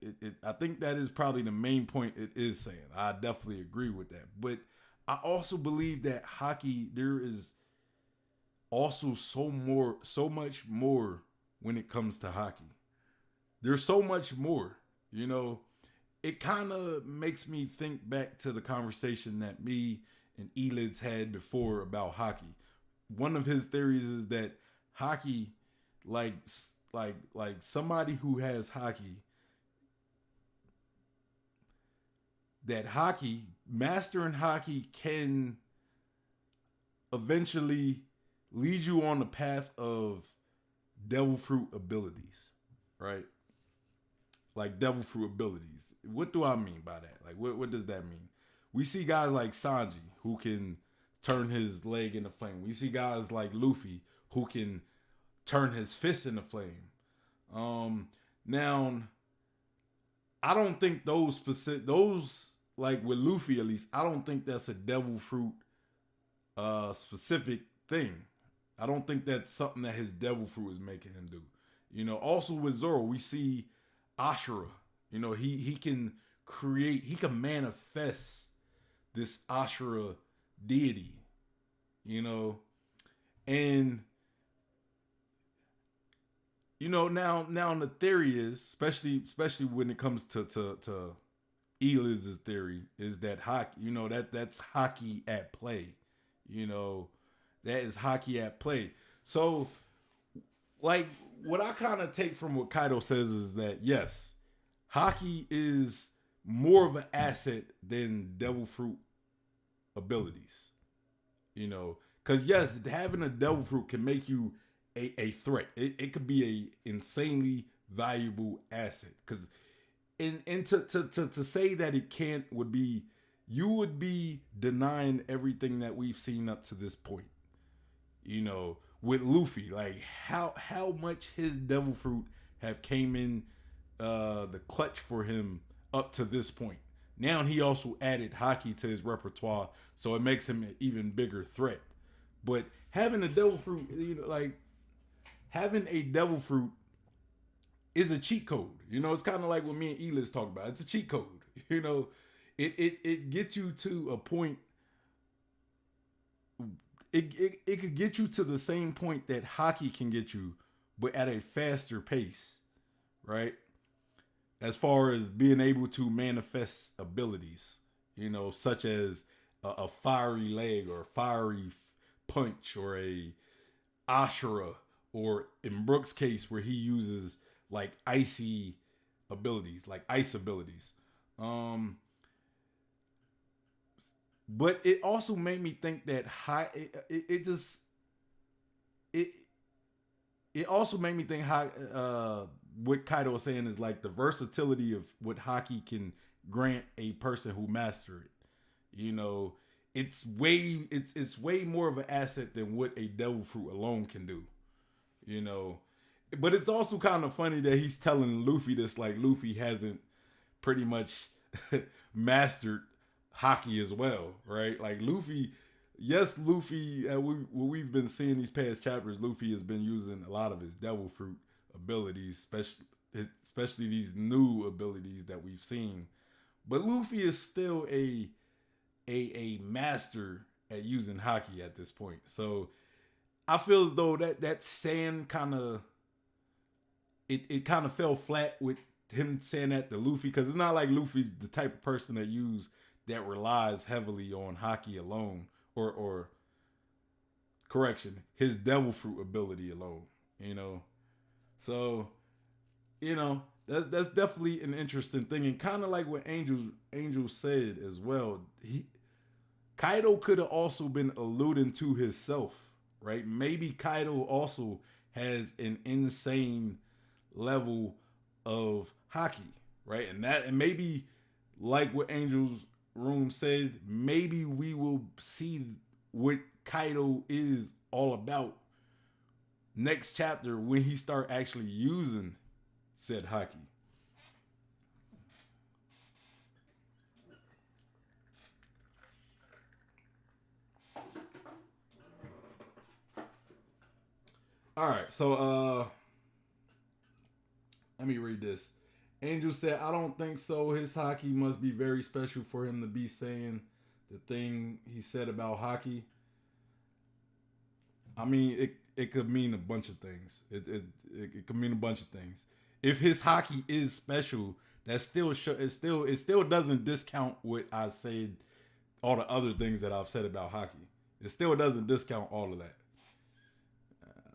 I think that is probably the main point it is saying. I definitely agree with that. But I also believe that hockey, there is also so much more when it comes to hockey. There's so much more, you know. It kind of makes me think back to the conversation that me and Elids had before about hockey. One of his theories is that hockey, like like somebody who has hockey, that hockey mastering hockey can eventually lead you on the path of devil fruit abilities, right? Like devil fruit abilities. What do I mean by that? Like what does that mean? We see guys like Sanji who can turn his leg into flame. We see guys like Luffy who can turn his fist into flame. Now I don't think those like with Luffy at least, I don't think that's a devil fruit specific thing. I don't think that's something that his devil fruit is making him do. Also with Zoro, we see Ashura. He can create, he can manifest this Ashura deity. And now the theory is, especially when it comes to Eliz's theory, is that Haki, that's Haki at play. That is Haki at play. So, like, what I kind of take from what Kaido says is that, yes, Haki is more of an asset than Devil Fruit abilities. Because, yes, having a Devil Fruit can make you a threat. It could be a insanely valuable asset. Because and to say that it can't would be, you would be denying everything that we've seen up to this point. With Luffy, like how much his devil fruit have came in the clutch for him up to this point. Now he also added Haki to his repertoire, so it makes him an even bigger threat. But having a devil fruit, like having a devil fruit is a cheat code. It's kind of like what me and Eliz talk about. It's a cheat code. It gets you to a point. It could get you to the same point that Haki can get you, but at a faster pace, right? As far as being able to manifest abilities, such as a fiery leg or a fiery punch or a Ashura, or in Brook's case where he uses like icy abilities, like ice abilities. But it also made me think that it also made me think how what Kaido was saying is like the versatility of what Haki can grant a person who master it. It's way more of an asset than what a devil fruit alone can do. But it's also kind of funny that he's telling Luffy this, like Luffy hasn't pretty much mastered Haki as well, right? Like Luffy, yes, Luffy. We've been seeing these past chapters. Luffy has been using a lot of his devil fruit abilities, especially these new abilities that we've seen. But Luffy is still a master at using Haki at this point. So I feel as though that sand kind of it kind of fell flat with him saying that to Luffy, because it's not like Luffy's the type of person that relies heavily on Haki alone, or correction, his devil fruit ability alone. So that's definitely an interesting thing, and kind of like what Angel said as well. Kaido could have also been alluding to himself, right? Maybe Kaido also has an insane level of Haki, right? And maybe like what Angel's Room said, maybe we will see what Kaido is all about next chapter when he start actually using said Haki. All right, so let me read this. Angel said, I don't think so. His Haki must be very special for him to be saying the thing he said about Haki. I mean, it could mean a bunch of things. It could mean a bunch of things. If his Haki is special, that still it still doesn't discount what I said, all the other things that I've said about Haki. It still doesn't discount all of that.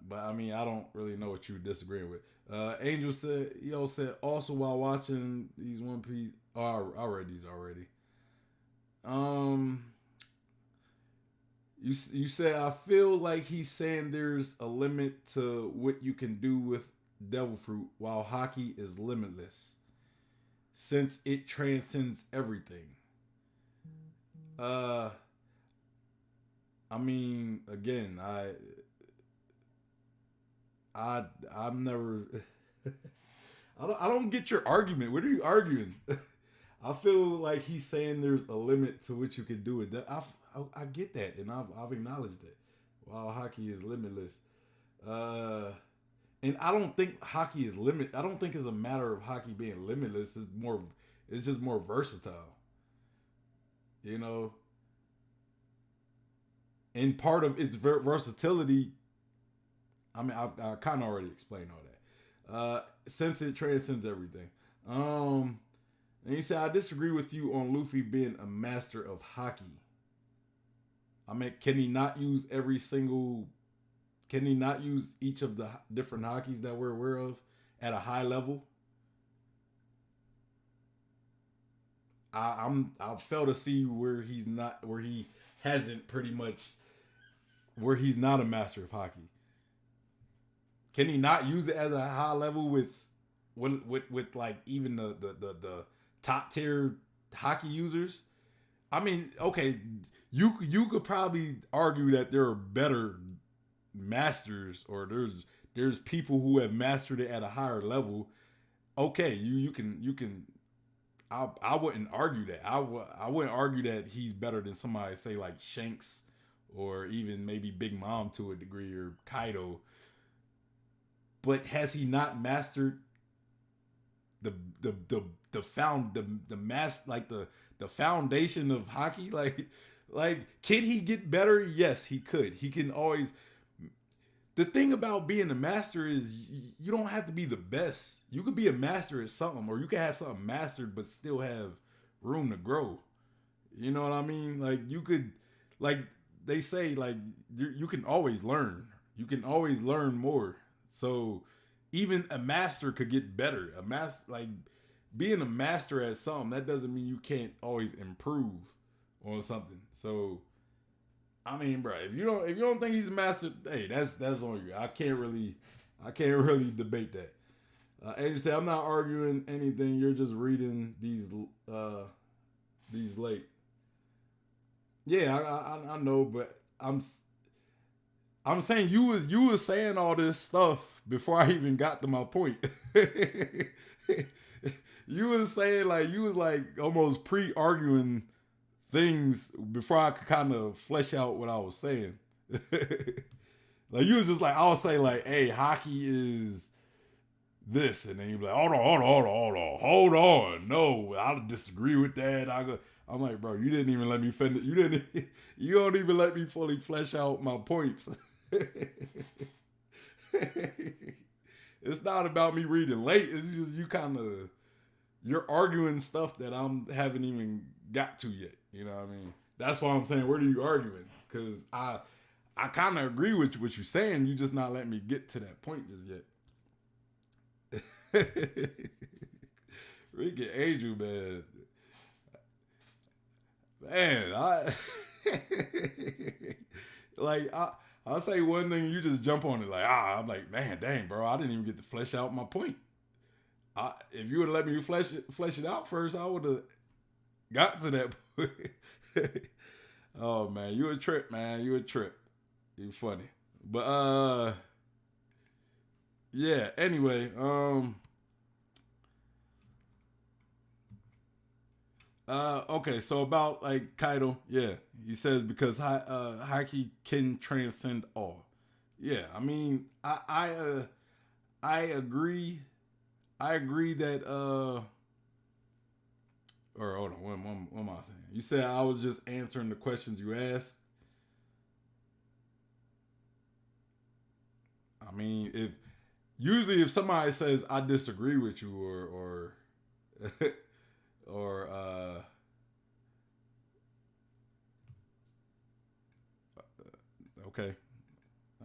But I mean, I don't really know what you disagree with. Angel said also while watching these One Piece. Oh, I read these already. Um, You said I feel like he's saying there's a limit to what you can do with devil fruit, while hockey is limitless since it transcends everything. Uh, I mean, again, I, I'm never. I don't get your argument. What are you arguing? I feel like he's saying there's a limit to what you can do with that. I get that, and I've acknowledged that. While hockey is limitless, uh, and I don't think hockey is limit. I don't think it's a matter of hockey being limitless. It's more. It's just more versatile. You know, and part of its versatility. I mean, I kind of already explained all that. Since it transcends everything. And he said, I disagree with you on Luffy being a master of hockey. I mean, can he not use every single? Can he not use each of the different hockeys that we're aware of at a high level? I fail to see where he's not, where he hasn't pretty much, where he's not a master of hockey. Can he not use it at a high level with like even the top tier hockey users? I mean, okay, you could probably argue that there are better masters, or there's people who have mastered it at a higher level. Okay, you can I wouldn't argue that. I wouldn't argue that he's better than somebody say like Shanks, or even maybe Big Mom to a degree, or Kaido. But has he not mastered the the mass, like the foundation of hockey? Like can he get better? Yes, he could. He can always. The thing about being a master is you don't have to be the best. You could be a master at something, or you can have something mastered but still have room to grow. You know what I mean? Like you could, like they say, like you can always learn. You can always learn more. So even a master could get better. A master, like being a master at something, that doesn't mean you can't always improve on something. So I mean, bro, if you don't think he's a master, hey, that's on you. I can't really debate that. As you say, I'm not arguing anything. You're just reading these late. Yeah, I know, but I'm saying you was saying all this stuff before I even got to my point. You was saying, like, you was like almost pre-arguing things before I could kind of flesh out what I was saying. Like you was just like, I'll say like, hey, hockey is this, and then you be like, hold on, no, I disagree with that. I'm like, bro, you didn't even let me finish. You didn't. You don't even let me fully flesh out my points. It's not about me reading late. It's just you kind of, you're arguing stuff that I'm haven't even got to yet. You know what I mean? That's why I'm saying, where are you arguing? Because I kind of agree with what you're saying. You just not letting me get to that point just yet. Rick and Angel, man, I like I'll say one thing, you just jump on it like, I'm like, man, dang, bro, I didn't even get to flesh out my point. If you would have let me flesh it out first, I would have got to that point. Oh man, you a trip, man. You a trip. You funny. But yeah, anyway, okay, so about like Kaido, yeah. He says because haki can transcend all. Yeah, I mean, I agree. I agree that or hold on, what am I saying? You said I was just answering the questions you asked. I mean, if usually if somebody says I disagree with you, or or okay,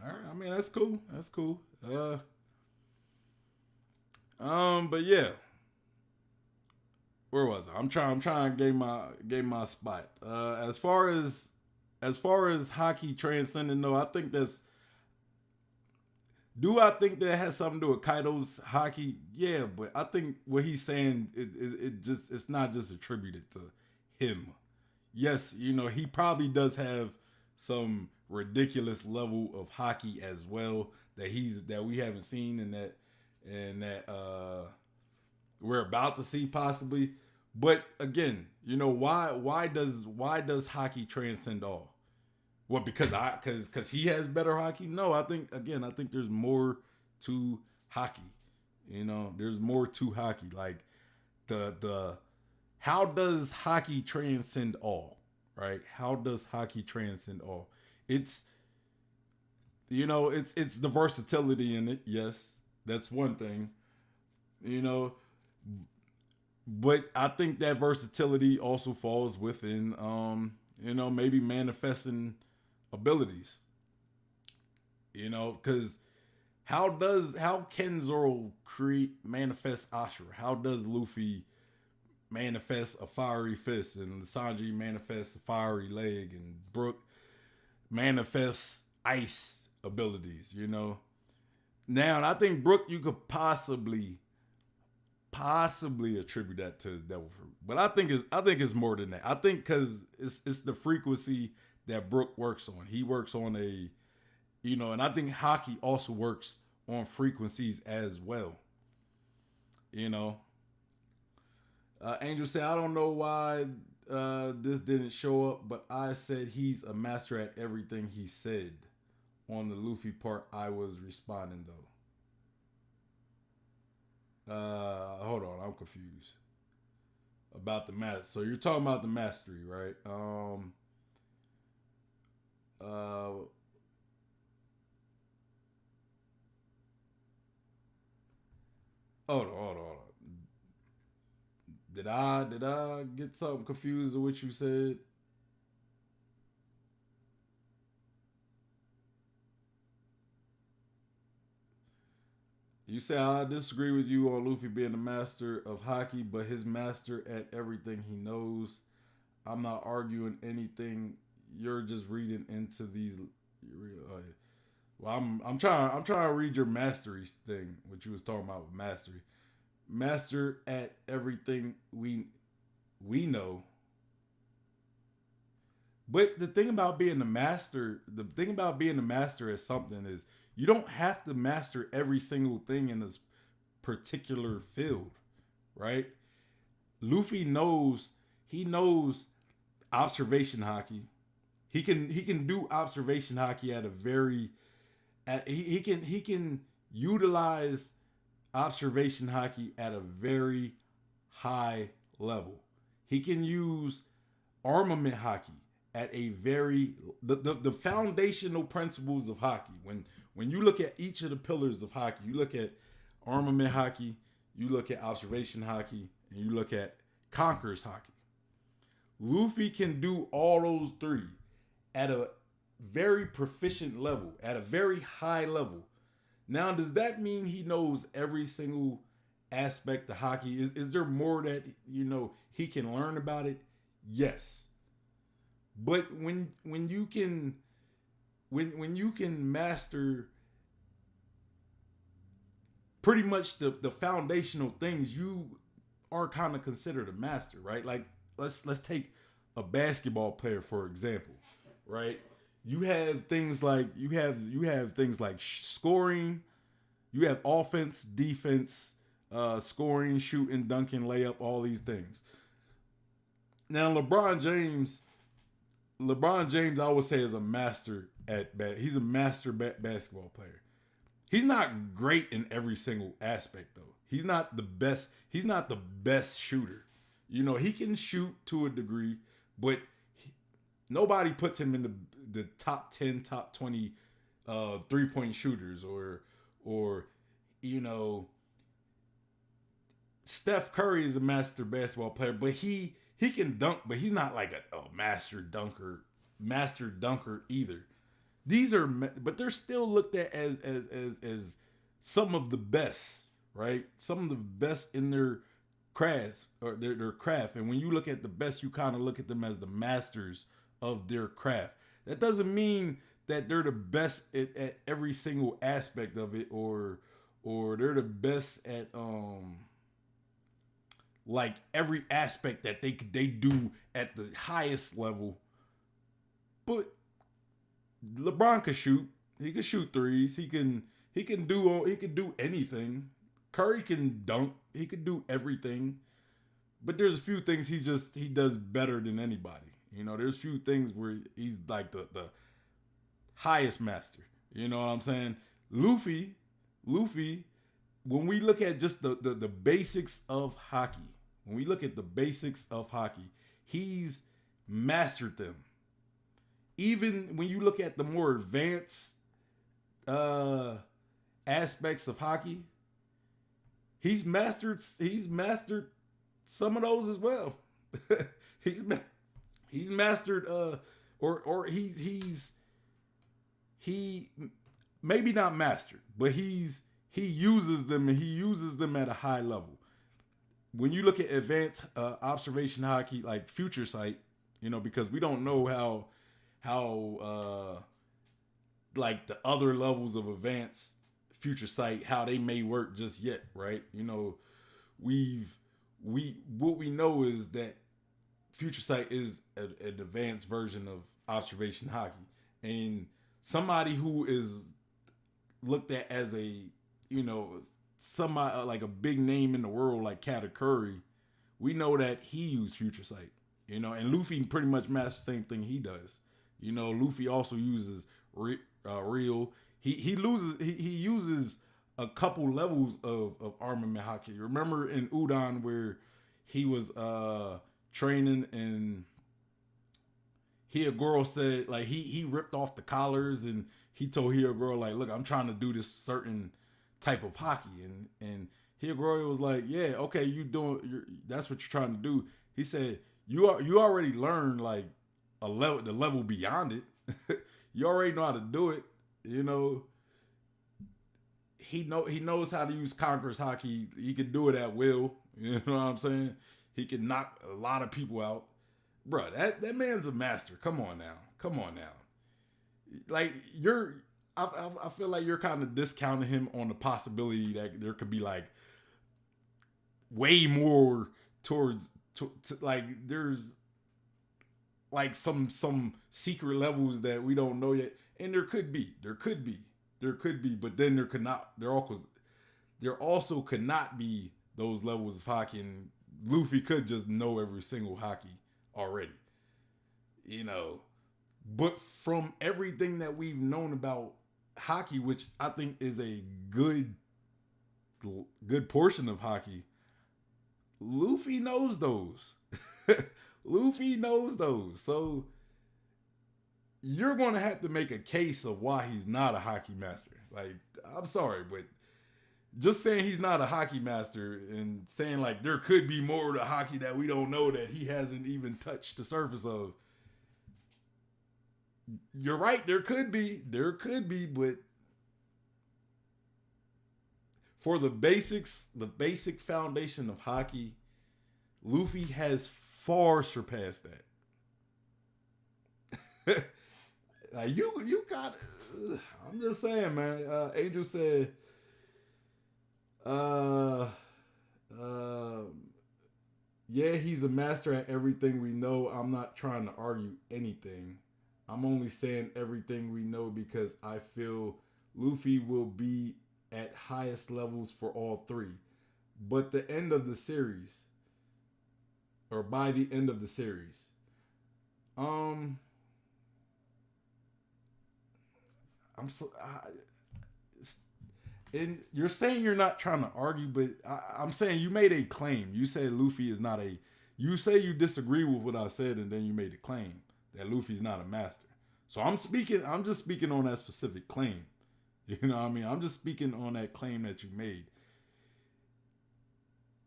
all right. I mean that's cool. That's cool. But yeah, where was I? I'm trying to gain my spot. As far as as far as hockey transcending, though, I think that's. Do I think that has something to do with Kaido's hockey? Yeah, but I think what he's saying, it just it's not just attributed to him. Yes, he probably does have some ridiculous level of hockey as well that we haven't seen and that we're about to see possibly. But again, why does hockey transcend all? What, because he has better hockey? No, I think there's more to hockey. There's more to hockey. Like the how does hockey transcend all? Right? How does hockey transcend all? It's it's the versatility in it. Yes, that's one thing. You know, but I think that versatility also falls within maybe manifesting abilities. Because how can Zoro create manifest Ashura? How does Luffy manifest a fiery fist, and Sanji manifests a fiery leg, and Brook manifests ice abilities? Now, and I think Brook, you could possibly attribute that to his devil fruit, but I think it's more than that. I think because it's the frequency that Brook works on. He works on and I think hockey also works on frequencies as well. You know, Angel said, I don't know why this didn't show up, but I said he's a master at everything he said. On the Luffy part, I was responding though. Hold on, I'm confused about the master. So you're talking about the mastery, right? Uh, hold on. Did I get something confused with what you said? You say I disagree with you on Luffy being the master of hockey, but his master at everything he knows. I'm not arguing anything. You're just reading into these. Well, I'm trying to read your mastery thing, what you was talking about with mastery. Master at everything we know. But the thing about being the master at something is you don't have to master every single thing in this particular field, right? Luffy knows observation hockey. He can do observation hockey at a very at he can utilize observation hockey at a very high level. He can use armament hockey at a very the foundational principles of hockey. When you look at each of the pillars of hockey, you look at armament hockey, you look at observation hockey, and you look at conquerors hockey. Luffy can do all those three at a very proficient level, at a very high level. Now, does that mean he knows every single aspect of hockey? Is there more that he can learn about it? Yes. But when you can when you can master pretty much the foundational things, you are kind of considered a master, right? Like let's take a basketball player for example, right? You have things like scoring, you have offense, defense, scoring, shooting, dunking, layup, all these things. Now LeBron James, I would say, is a master he's a master basketball player. He's not great in every single aspect though. He's not the best. He's not the best shooter. He can shoot to a degree, but nobody puts him in the top 10, top 20 3-point shooters or you know Steph Curry is a master basketball player, but he can dunk, but he's not like a master dunker either. But they're still looked at as some of the best, right? Some of the best in their crafts or their craft. And when you look at the best, you kind of look at them as the masters of their craft. That doesn't mean that they're the best at every single aspect of it, or they're the best at like every aspect that they do at the highest level. But LeBron can shoot. He can shoot threes. He can do anything. Curry can dunk. He can do everything. But there's a few things he does better than anybody. There's a few things where he's like the highest master. You know what I'm saying? Luffy, when we look at just the basics of hockey, he's mastered them. Even when you look at the more advanced aspects of hockey, he's mastered some of those as well. he's mastered or he maybe not mastered, but he uses them, and he uses them at a high level. When you look at advanced observation hockey, like Future Sight, because we don't know how like the other levels of advanced Future Sight, how they may work just yet, right? What we know is that Future Sight is an advanced version of observation hockey, and somebody who is looked at as a somebody like a big name in the world like Katta Curry, we know that he used Future Sight, and Luffy pretty much matches the same thing he does. Luffy also uses real. He uses a couple levels of armament hockey. Remember in Udon where he was training, and Hyogoro said like he ripped off the collars, and he told Hyogoro like, look, I'm trying to do this certain type of hockey, and Hyogoro was like, yeah, okay, that's what you're trying to do. He said you already learned like the level beyond it. You already know how to do it. He knows how to use Conqueror's hockey. He can do it at will. You know what I'm saying? He can knock a lot of people out. Bro, that man's a master. Come on now. Like I feel like you're kind of discounting him on the possibility that there could be like way more towards like there's like some secret levels that we don't know yet, and there could be, but then there also could not be those levels of hockey, and Luffy could just know every single hockey already, But from everything that we've known about hockey, which I think is a good portion of hockey, Luffy knows those. Luffy knows those. So you're going to have to make a case of why he's not a hockey master. Like, I'm sorry, but just saying he's not a hockey master and saying like there could be more to hockey that we don't know that he hasn't even touched the surface of. You're right, there could be, but for the basic foundation of hockey, Luffy has far surpassed that. Like you got. I'm just saying, man. Angel said, yeah, he's a master at everything we know. I'm not trying to argue anything. I'm only saying everything we know because I feel Luffy will be at highest levels for all three. But the end of the series, or by the end of the series, I'm and you're saying you're not trying to argue, but I'm saying you made a claim. You said Luffy is not a. You say you disagree with what I said, and then you made a claim that Luffy's not a master. So I'm just speaking on that specific claim. You know what I mean? I'm just speaking on that claim that you made.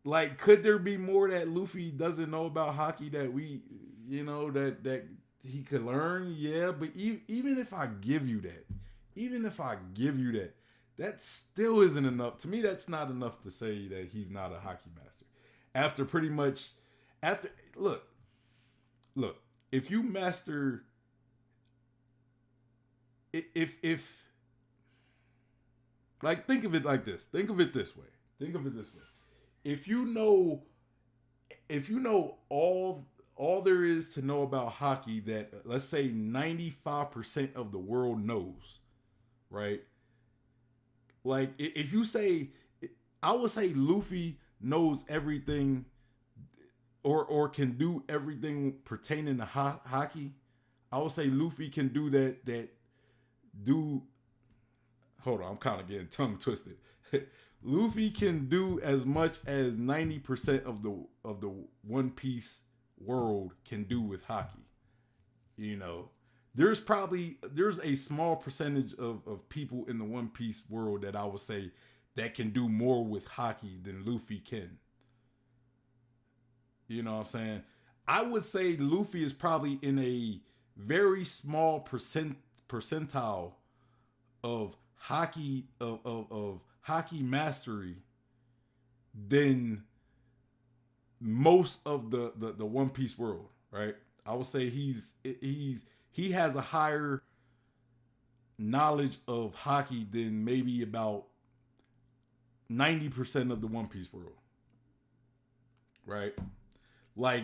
Like, could there be more that Luffy doesn't know about hockey that we, that he could learn? Yeah, but even if I give you that, that still isn't enough. To me, that's not enough to say that he's not a hockey master. Look, if you master if like, think of it like this. Think of it this way. Think of it this way. If you know, if you know all there is to know about hockey that, let's say, 95% of the world knows, right? Like, if you say, I would say Luffy knows everything, or can do everything pertaining to hockey. I would say Luffy can do that. Do Hold on, I'm kind of getting tongue twisted. Luffy can do as much as 90% of the One Piece world can do with hockey. You know, there's a small percentage of people in the One Piece world that I would say that can do more with hockey than Luffy can. You know what I'm saying? I would say Luffy is probably in a very small percentile of of hockey mastery than most of the One Piece world, right? I would say he has a higher knowledge of hockey than maybe about 90% of the One Piece world, right? Like,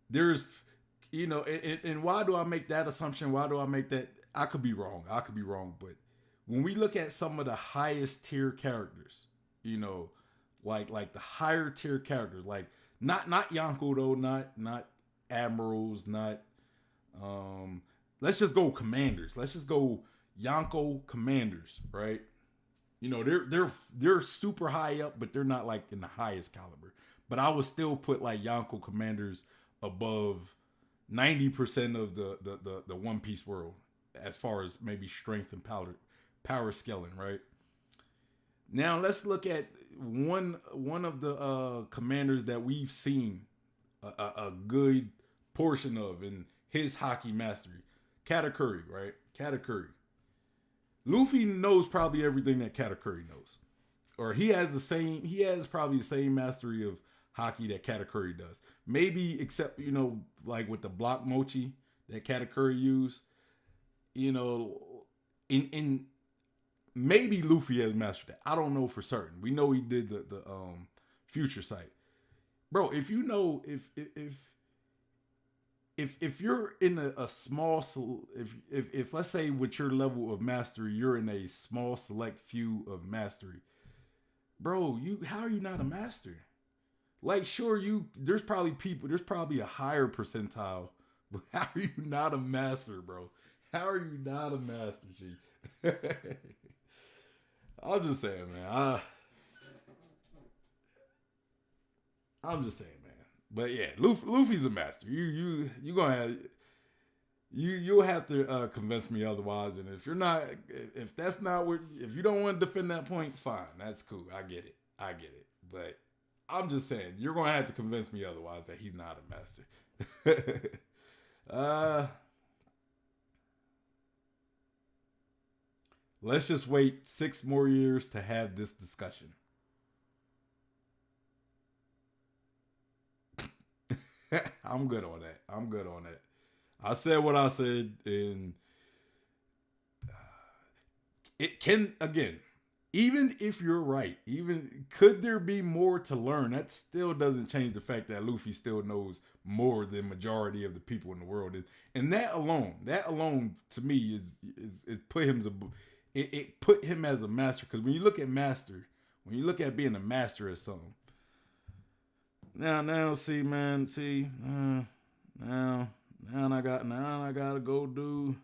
there's, and why do I make that assumption? Why do I make that? I could be wrong. But when we look at some of the highest tier characters, like the higher tier characters, like not Yonko though, not admirals, not let's just go commanders. Let's just go Yonko commanders, right? They're super high up, but they're not like in the highest caliber. But I would still put like Yonko commanders above 90% of the One Piece world as far as maybe strength and power scaling, right? Now let's look at one of the commanders that we've seen a good portion of in his hockey mastery, Katakuri, right? Katakuri. Luffy knows probably everything that Katakuri knows, or he has probably the same mastery of hockey that Katakuri does. Maybe except like with the block mochi that Katakuri used, in maybe Luffy has mastered that. I don't know for certain. We know he did the future sight, bro. If you know if you're in a small, if let's say with your level of mastery you're in a small select few of mastery, bro, how are you not a master? Like, sure, there's probably a higher percentile, but how are you not a master, bro? How are you not a master, G? I'm just saying, man. I'm just saying, man. But yeah, Luffy's a master. You gonna have you'll have to convince me otherwise. And if you're not, if that's not what, if you don't want to defend that point, fine, that's cool. I get it. But I'm just saying, you're gonna have to convince me otherwise that he's not a master. Let's just wait 6 more years to have this discussion. I'm good on that. I said what I said, and it can, again, even if you're right, even could there be more to learn? That still doesn't change the fact that Luffy still knows more than majority of the people in the world. And that alone to me is it put him as a master. Because when you look at being a master of something, now see, man, now I gotta go do.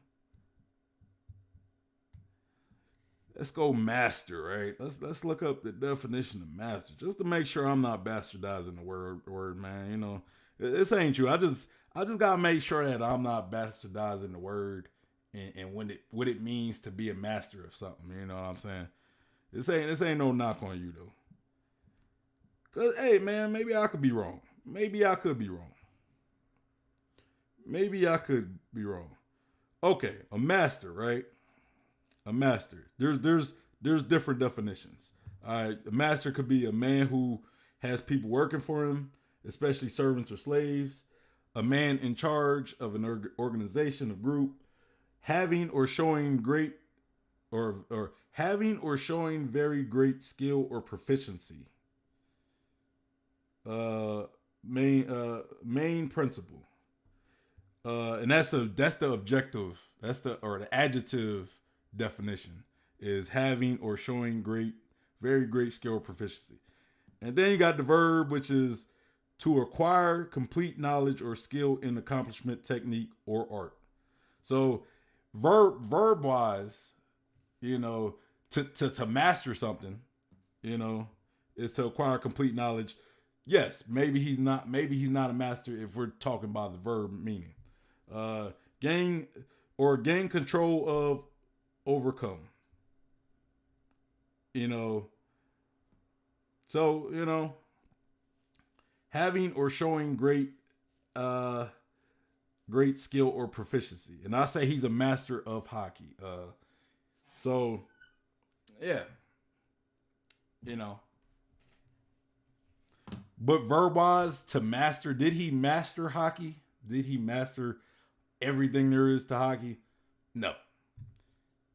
Let's go master, right? Let's look up the definition of master just to make sure I'm not bastardizing the word, man. This ain't you. I just gotta make sure that I'm not bastardizing the word and what it means to be a master of something. You know what I'm saying? This ain't no knock on you though. Cause hey, man, maybe I could be wrong. Maybe I could be wrong. Okay, a master, right? A master. There's different definitions. All right, a master could be a man who has people working for him, especially servants or slaves. A man in charge of an organization, a group. having or showing great or having or showing very great skill or proficiency. Uh, main principle. And that's the objective. That's the adjective definition is having or showing very great skill or proficiency. And then you got the verb, which is to acquire complete knowledge or skill in accomplishment, technique, or art. So verb wise, to master something, you know, is to acquire complete knowledge. Yes, maybe he's not a master if we're talking about the verb meaning. Gain control of, overcome. You know, so having or showing great skill or proficiency, and I say he's a master of hockey. So yeah, you know. But verb wise, to master, did he master hockey? Did he master everything there is to hockey? No.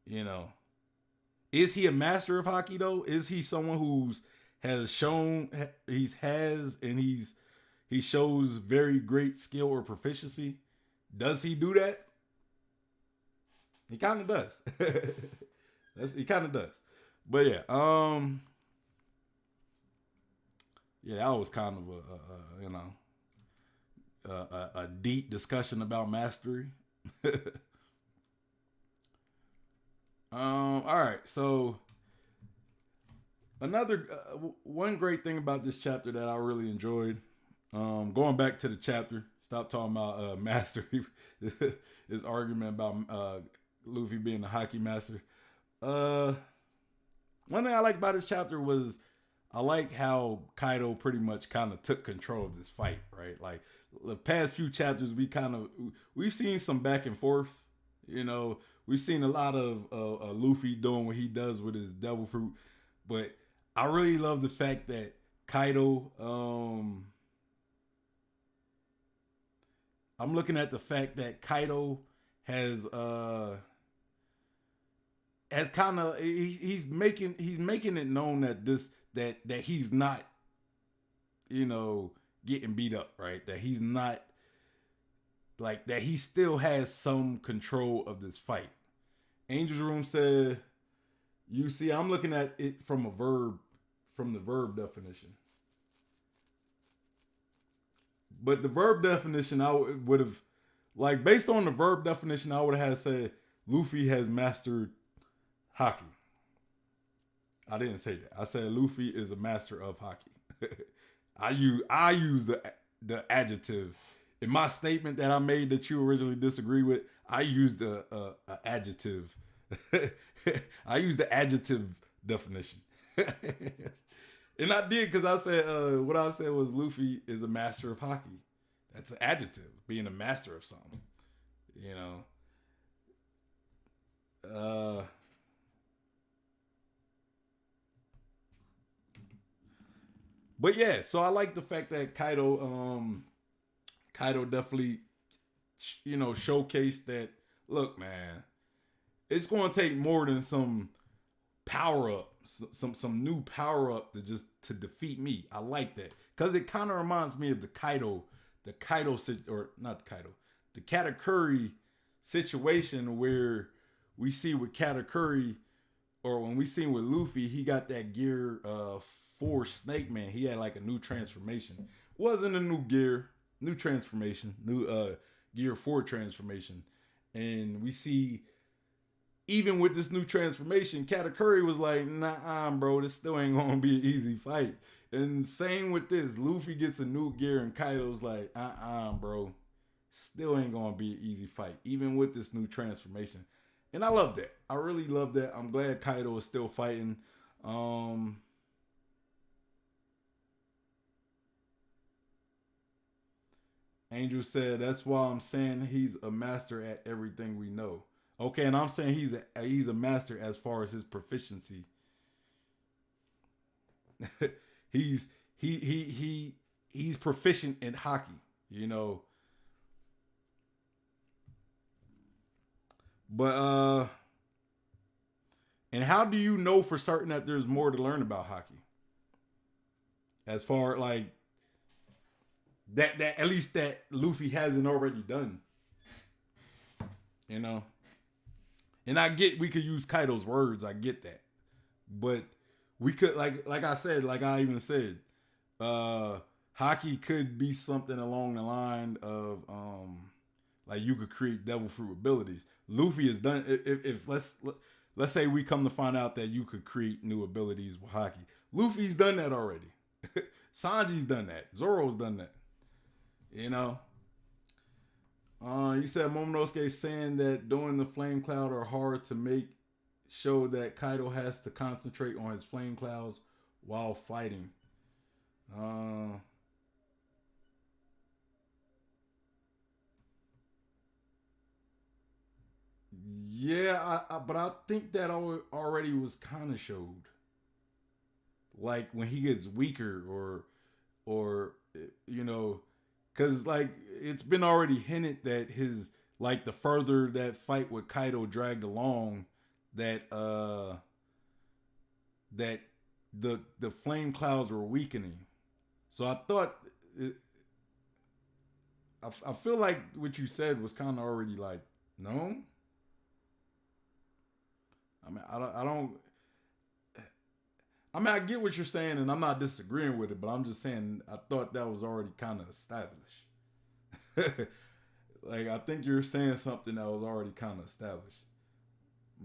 You know, is he a master of hockey though? Is he someone who's has shown he shows very great skill or proficiency? Does he do that? He kind of does. He kind of does. But yeah, that was kind of a deep discussion about mastery. All right, so another one great thing about this chapter that I really enjoyed, going back to the chapter, stop talking about mastery, this argument about Luffy being a hockey master. One thing I liked about this chapter was I like how Kaido pretty much kind of took control of this fight, right? Like the past few chapters, we've seen some back and forth. We've seen a lot of Luffy doing what he does with his devil fruit, but I really love the fact that Kaido. I'm looking at the fact that Kaido has kind of he's making it known that that he's not getting beat up, right? That he's not like that. He still has some control of this fight. Angel's Room said, "You see, I'm looking at it from the verb definition. But the verb definition, I would have, like, based on the verb definition, I would have said Luffy has mastered hockey. I didn't say that. I said Luffy is a master of hockey. I use the adjective in my statement that I made that you originally disagree with. I used the adjective. I used the adjective definition. And I did because I said what I said was Luffy is a master of hockey. That's an adjective, being a master of something. But yeah, so I like the fact that Kaido definitely showcased that. Look, man, it's going to take more than some power up, some new power up to defeat me. I like that because it kind of reminds me of the Katakuri situation where we see with Katakuri, or when we seen with Luffy, he got that gear 4 Snake Man. He had like a new transformation. Wasn't a new gear, new transformation, new gear 4 transformation, and we see. Even with this new transformation, Katakuri was like, nah, bro, this still ain't gonna be an easy fight. And same with this, Luffy gets a new gear and Kaido's like, bro, still ain't gonna be an easy fight, even with this new transformation. And I love that. I really love that. I'm glad Kaido is still fighting. Angel said, that's why I'm saying he's a master at everything we know. Okay, and I'm saying he's a master as far as his proficiency. he's proficient in hockey, But and how do you know for certain that there's more to learn about hockey? As far like that at least that Luffy hasn't already done, you know. And I get we could use Kaido's words, I get that. But we could like I said, like I even said, hockey could be something along the line of like you could create devil fruit abilities. Luffy has done if let's say we come to find out that you could create new abilities with hockey. Luffy's done that already. Sanji's done that. Zoro's done that. You know. You said Momonosuke saying that doing the flame cloud are hard to make show that Kaido has to concentrate on his flame clouds while fighting. Uh, yeah, but I think that already was kind of showed. Like when he gets weaker, or you know, because like it's been already hinted that his like the further that fight with Kaido dragged along, that that the flame clouds were weakening. So I thought, it, I feel like what you said was kind of already like no. I mean, I don't. I mean, I get what you're saying, and I'm not disagreeing with it, but I'm just saying I thought that was already kind of established. Like I think you're saying something that was already kind of established.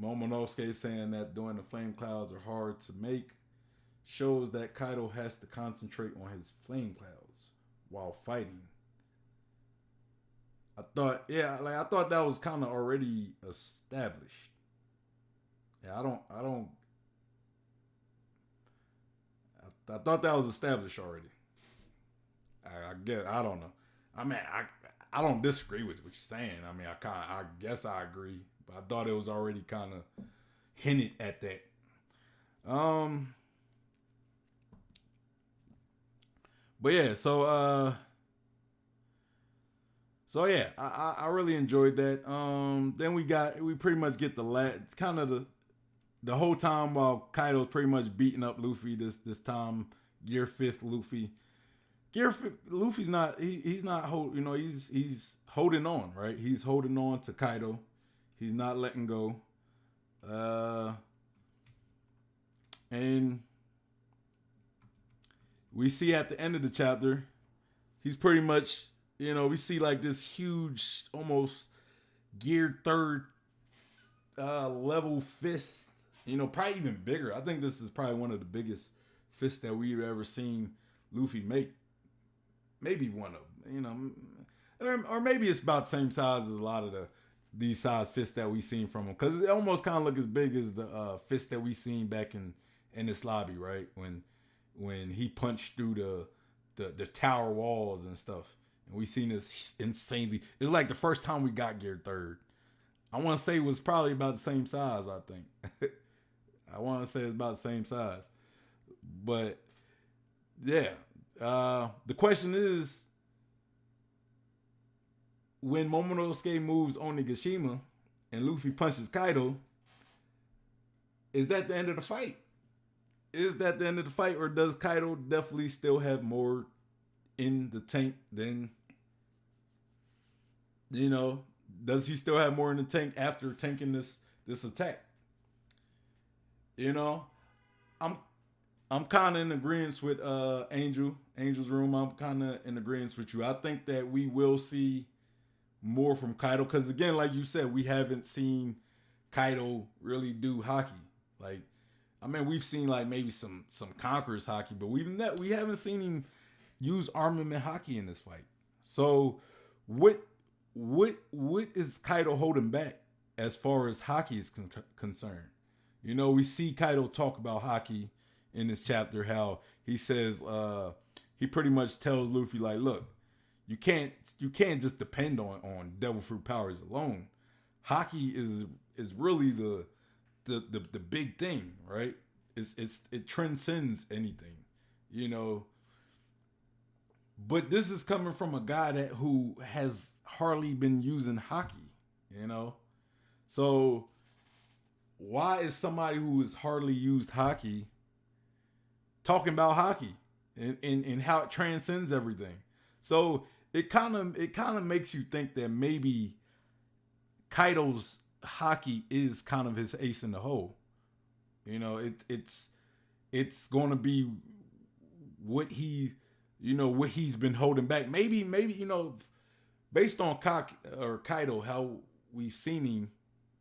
Momonosuke saying that doing the flame clouds are hard to make shows that Kaido has to concentrate on his flame clouds while fighting. I thought, yeah, like I thought that was kind of already established. Yeah, I thought that was established already. I get, I don't know. I mean, I don't disagree with what you're saying. I mean, I guess I agree, but I thought it was already kind of hinted at that. Um, but yeah, so yeah, I really enjoyed that. Then we pretty much get kind of the whole time while Kaido's pretty much beating up Luffy. This time, Gear Fifth Luffy. Luffy's not he's not hold you know he's holding on, right. He's holding on to Kaido. He's not letting go. Uh, and we see at the end of the chapter, he's pretty much we see like this huge, almost geared third level fist. Probably even bigger. I think this is probably one of the biggest fists that we've ever seen Luffy make. Maybe one of them, or maybe it's about the same size as a lot of these size fists that we seen from him, because it almost kind of look as big as the fist that we seen back in this lobby, right? When he punched through the tower walls and stuff, and we seen this insanely. It's like the first time we got Geared Third. I want to say it was probably about the same size. I think. I want to say it's about the same size, but yeah. The question is, when Momonosuke moves Onigashima and Luffy punches Kaido, is that the end of the fight? Is that the end of the fight, or does Kaido definitely still have more in the tank than, does he still have more in the tank after tanking this attack? You know, I'm I'm kind of in agreement with Angel's Room. I'm kind of in agreement with you. I think that we will see more from Kaido, because again, like you said, we haven't seen Kaido really do hockey. Like, I mean, we've seen like maybe some Conquerors hockey, but we haven't seen him use armament hockey in this fight. So, what is Kaido holding back as far as hockey is concerned? We see Kaido talk about hockey in this chapter, how he says he pretty much tells Luffy like, look, you can't just depend on Devil Fruit powers alone. Hockey is really the big thing, right? It transcends anything, you know. But this is coming from a guy who has hardly been using hockey, you know. So why is somebody who has hardly used hockey talking about hockey and how it transcends everything? So it kind of makes you think that maybe Kaido's hockey is kind of his ace in the hole. It's going to be what what he's been holding back. Maybe based on Kaido, how we've seen him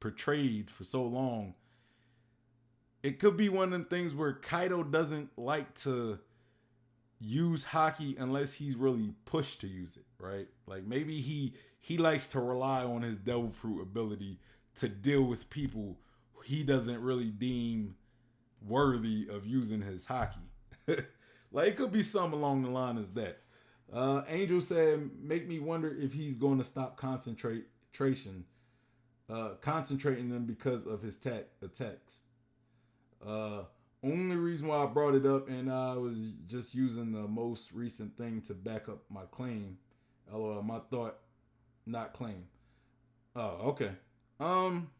portrayed for so long, it could be one of them things where Kaido doesn't like to use hockey unless he's really pushed to use it, right? Like maybe he likes to rely on his devil fruit ability to deal with people he doesn't really deem worthy of using his hockey. Like it could be something along the line as that. Angel said, "Make me wonder if he's going to stop concentrating them because of his attacks." Only reason why I brought it up, and I was just using the most recent thing to back up my claim. LOL, my thought, not claim. Oh, okay. Um.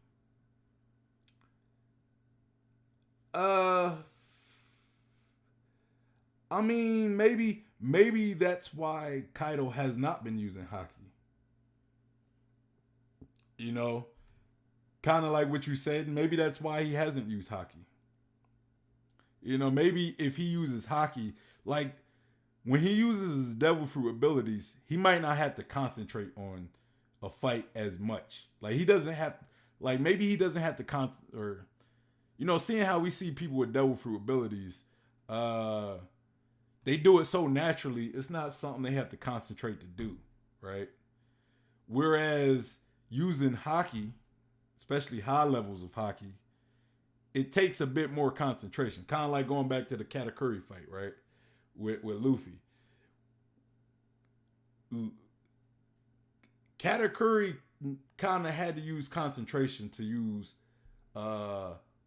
Uh. I mean, maybe that's why Kaido has not been using hockey. You know, kind of like what you said. Maybe that's why he hasn't used hockey. Maybe if he uses hockey, like when he uses his devil fruit abilities, he might not have to concentrate on a fight as much. Like he doesn't have, like maybe he doesn't have to or seeing how we see people with devil fruit abilities, they do it so naturally. It's not something they have to concentrate to do, right? Whereas using hockey, especially high levels of hockey, it takes a bit more concentration. Kind of like going back to the Katakuri fight, right? With Luffy. Katakuri kind of had to use concentration to use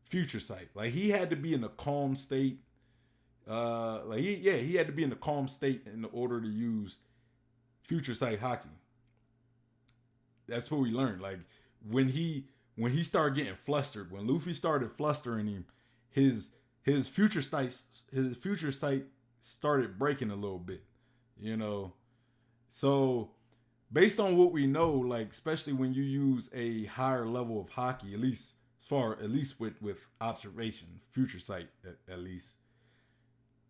future sight. Like he had to be in a calm state. He had to be in a calm state in order to use future sight hockey. That's what we learned. Like when he started getting flustered, when Luffy started flustering him, his his future sight started breaking a little bit, you know. So based on what we know, like especially when you use a higher level of hockey, at least with observation, future sight at least,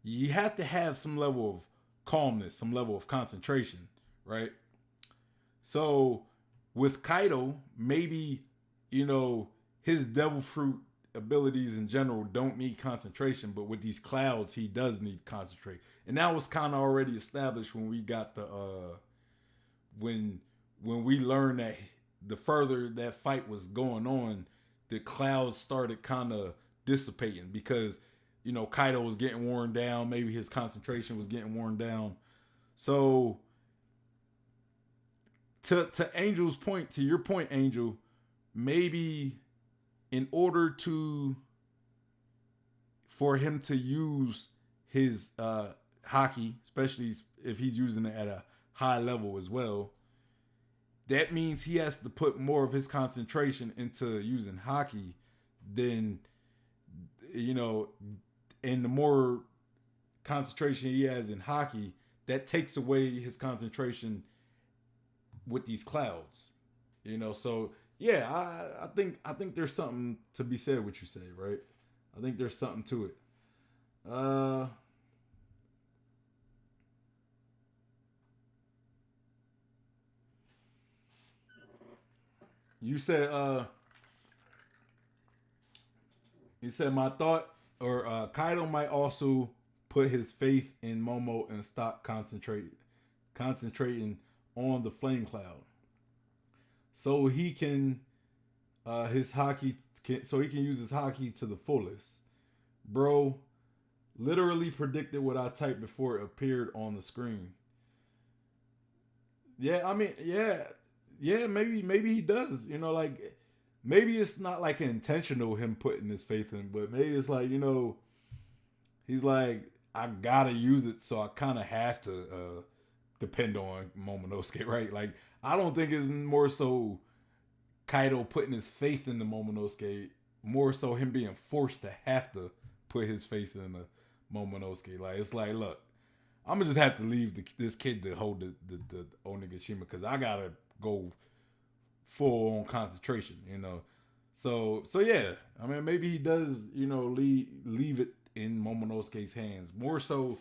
you have to have some level of calmness, some level of concentration, right? So with Kaido, maybe, his devil fruit abilities in general don't need concentration, but with these clouds, he does need concentrate. And that was kind of already established when we got the when we learned that the further that fight was going on, the clouds started kind of dissipating because Kaido was getting worn down. Maybe his concentration was getting worn down. So to Angel's point, to your point, Angel, maybe in order for him to use his hockey, especially if he's using it at a high level as well, that means he has to put more of his concentration into using hockey than and the more concentration he has in hockey, that takes away his concentration with these clouds. So yeah, I think there's something to be said what you say, right? I think there's something to it. Uh you said my thought, or Kaido might also put his faith in Momo and stop concentrating on the flame cloud, so he can so he can use his hockey to the fullest. Bro, literally predicted what I typed before it appeared on the screen. Yeah, I mean, yeah, maybe he does. Like maybe it's not like intentional him putting his faith in, but maybe it's like he's like, I gotta use it, so I kind of have to depend on Momonosuke, right? Like I don't think it's more so Kaido putting his faith in the Momonosuke, more so him being forced to have to put his faith in the Momonosuke. Like, it's like, look, I'm gonna just have to leave this kid to hold the Onigashima because I gotta go full on concentration, you know. So yeah, I mean, maybe he does, you know, leave it in Momonosuke's hands more so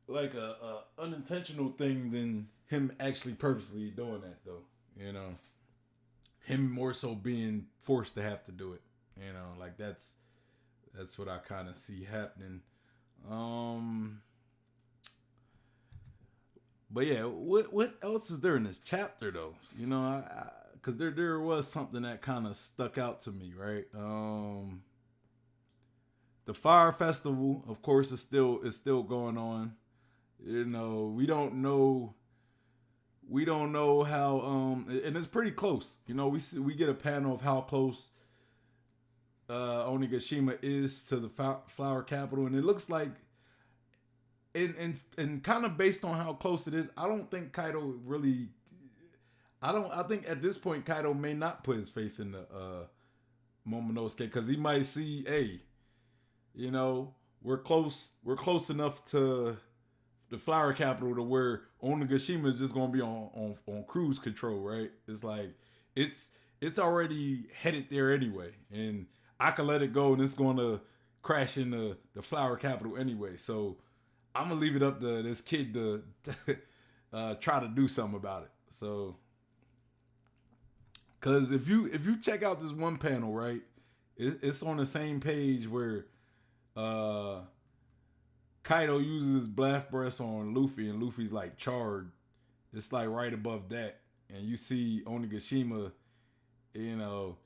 like a unintentional thing than him actually purposely doing that though, you know. Him more so being forced to have to do it, you know, like that's what I kind of see happening. Um, but yeah, what else is there in this chapter though? You know, because there was something that kind of stuck out to me, right? The fire festival, of course, is still going on. You know, we don't know how and it's pretty close. You know, we get a panel of how close Onigashima is to the flower capital, and it looks like and kind of based on how close it is, I don't think Kaido really. I think at this point Kaido may not put his faith in the Momonosuke because he might see, hey, you know, we're close enough to the flower capital to where Onigashima is just gonna be on cruise control, right? It's like it's it's already headed there anyway, and I can let it go, and it's gonna crash into the flower capital anyway. So I'm gonna leave it up to this kid to try to do something about it. So, cause if you check out this one panel, right, it's on the same page where uh Kaido uses his blast breath on Luffy, and Luffy's like charred. It's like right above that, and you see Onigashima. You know,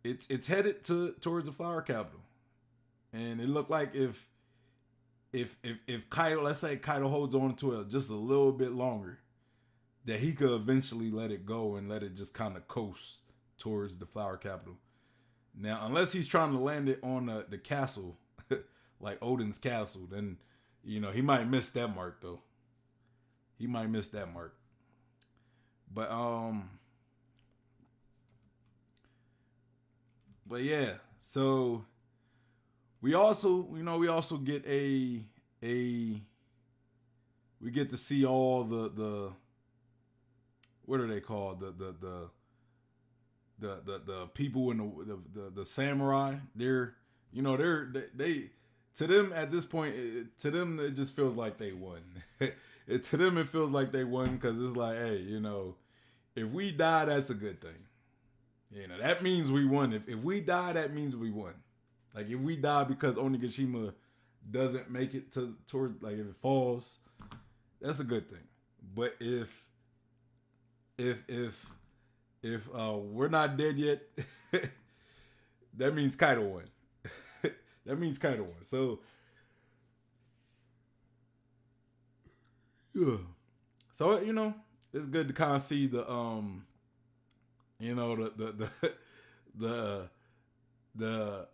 it's headed towards the flower capital, and it looked like if Kaido, let's say Kaido holds on to it just a little bit longer, that he could eventually let it go and let it just kind of coast towards the flower capital. Now, unless he's trying to land it on the castle, like Odin's castle, then you know he might miss that mark though. He might miss that mark. But but yeah. So we also get a we get to see all the what are they called, the people in the samurai. They're, you know, they to them at this point, to them it just feels like they won. To them it feels like they won because it's like, hey, you know, if we die, that's a good thing. You know, that means we won. If we die, that means we won. Like if we die because Onigashima doesn't make it toward, like if it falls, that's a good thing. But if we're not dead yet, that means Kaido won. That means Kaido won. So yeah. So you know, it's good to kind of see the the the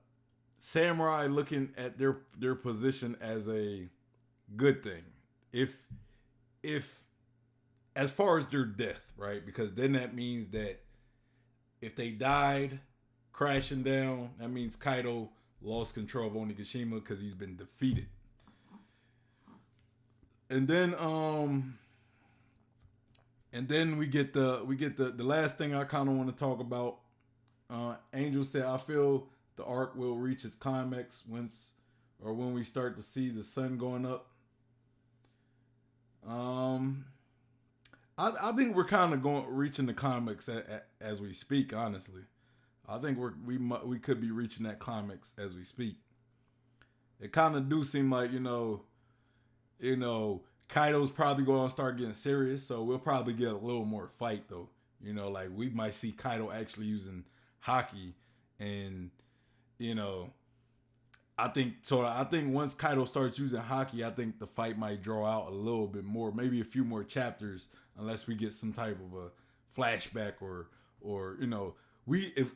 samurai looking at their position as a good thing. If as far as their death, right? Because then that means that if they died crashing down, that means Kaido lost control of Onigashima because he's been defeated. And then we get the last thing I kind of want to talk about. Angel said, "I feel the arc will reach its climax when we start to see the sun going up." Um, I think we're kind of reaching the climax as we speak. Honestly, I think we could be reaching that climax as we speak. It kind of do seem like, Kaido's probably going to start getting serious, so we'll probably get a little more fight though. You know, like we might see Kaido actually using hockey, and you know, I think so. I think once Kaido starts using hockey, I think the fight might draw out a little bit more, maybe a few more chapters, unless we get some type of a flashback or we if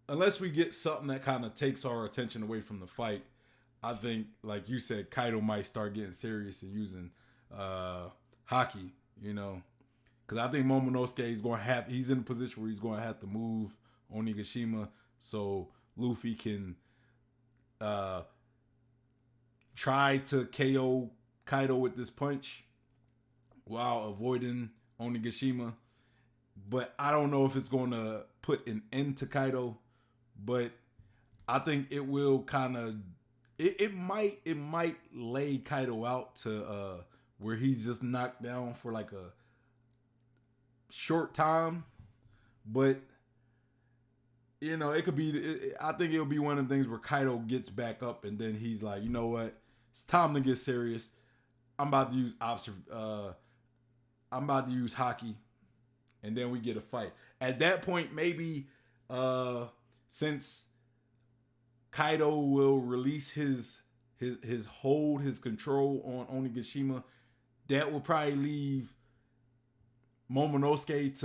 unless we get something that kind of takes our attention away from the fight. I think, like you said, Kaido might start getting serious and using hockey. You know, because I think Momonosuke is going to have, he's in a position where he's going to have to move Onigashima so Luffy can uh, try to KO Kaido with this punch while avoiding Onigashima. But I don't know if it's going to put an end to Kaido. But I think it will kind of, it might lay Kaido out to where he's just knocked down for like a short time. But it could be. I think it'll be one of the things where Kaido gets back up and then he's like, you know what, it's time to get serious. I'm about to use I'm about to use Haki, and then we get a fight. At that point, maybe since Kaido will release his hold, his control on Onigashima, that will probably leave Momonosuke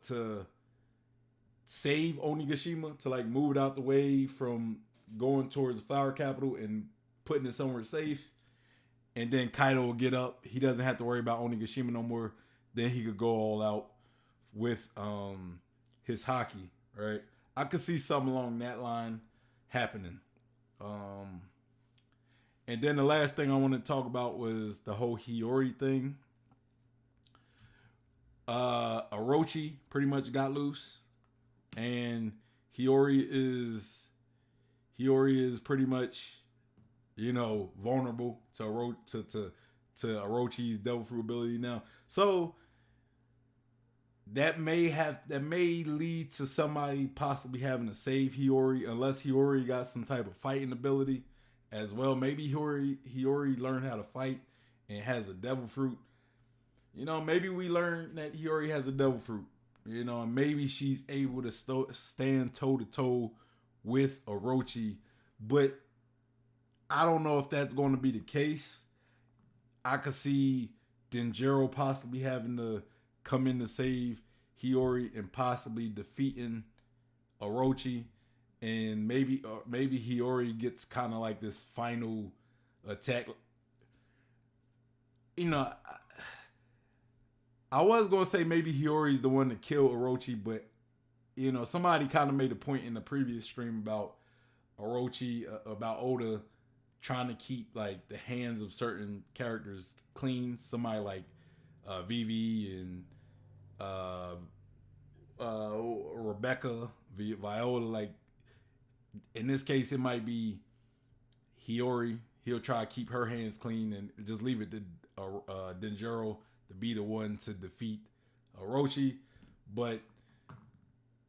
to save Onigashima, to like move it out the way from going towards the Flower Capital and putting it somewhere safe. And then Kaido will get up. He doesn't have to worry about Onigashima no more. Then he could go all out with his Haki, right? I could see something along that line happening. And then the last thing I want to talk about was the whole Hiyori thing. Orochi pretty much got loose, and Hiyori is pretty much, vulnerable to Orochi's devil fruit ability now. So that may lead to somebody possibly having to save Hiyori, unless Hiyori got some type of fighting ability as well. Maybe Hiyori learned how to fight and has a devil fruit. Maybe we learned that Hiyori has a devil fruit. And maybe she's able to stand toe to toe with Orochi, but I don't know if that's going to be the case. I could see Denjiro possibly having to come in to save Hiyori and possibly defeating Orochi, and maybe Hiyori gets kind of like this final attack. I was gonna say maybe Hiyori's the one to kill Orochi, but somebody kind of made a point in the previous stream about Orochi, about Oda trying to keep like the hands of certain characters clean. Somebody like Vivi and Rebecca, Viola. Like in this case, it might be Hiyori. He'll try to keep her hands clean and just leave it to Denjiro to be the one to defeat Orochi. But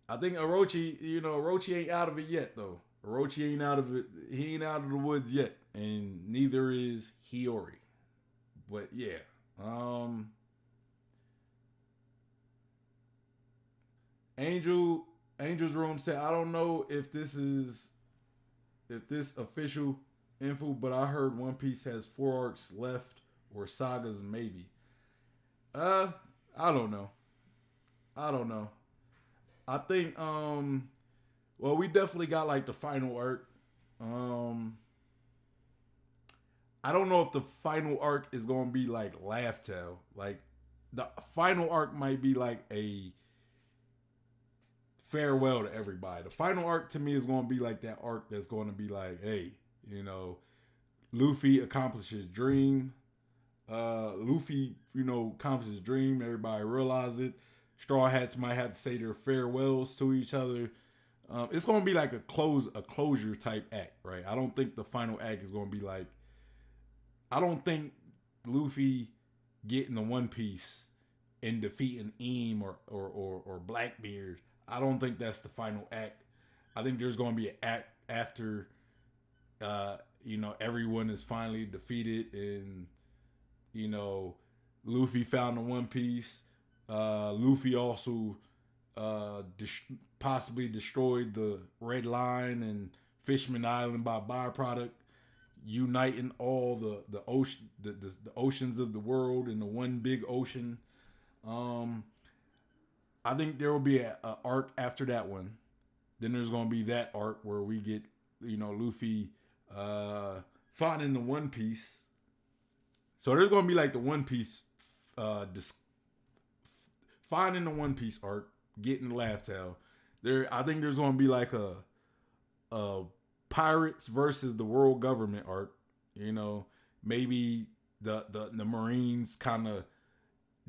I think Orochi ain't out of it yet, though. Orochi ain't out of it. He ain't out of the woods yet, and neither is Hiyori. But yeah, Angel's Room said, I don't know if this official info, but I heard One Piece has 4 arcs left, or sagas maybe. I don't know. I think well, we definitely got like the final arc. I don't know if the final arc is gonna be like Laugh Tale. Like the final arc might be like a farewell to everybody. The final arc to me is gonna be like that arc that's gonna be like, hey, Luffy accomplished his dream. Luffy, accomplished his dream. Everybody realized it. Straw Hats might have to say their farewells to each other. It's gonna be like a closure type act, right? I don't think the final act is gonna be like. I don't think Luffy getting the One Piece and defeating Eam or Blackbeard. I don't think that's the final act. I think there's gonna be an act after, everyone is finally defeated and, Luffy found the One Piece. Luffy also possibly destroyed the Red Line and Fishman Island by byproduct, uniting all the ocean, the oceans of the world in the one big ocean. I think there will be a arc after that one. Then there's going to be that arc where we get, Luffy finding the One Piece. So there's going to be like the One Piece finding the One Piece arc, getting the Laugh Tale. I think there's gonna be like a pirates versus the world government arc. You know, maybe the Marines kind of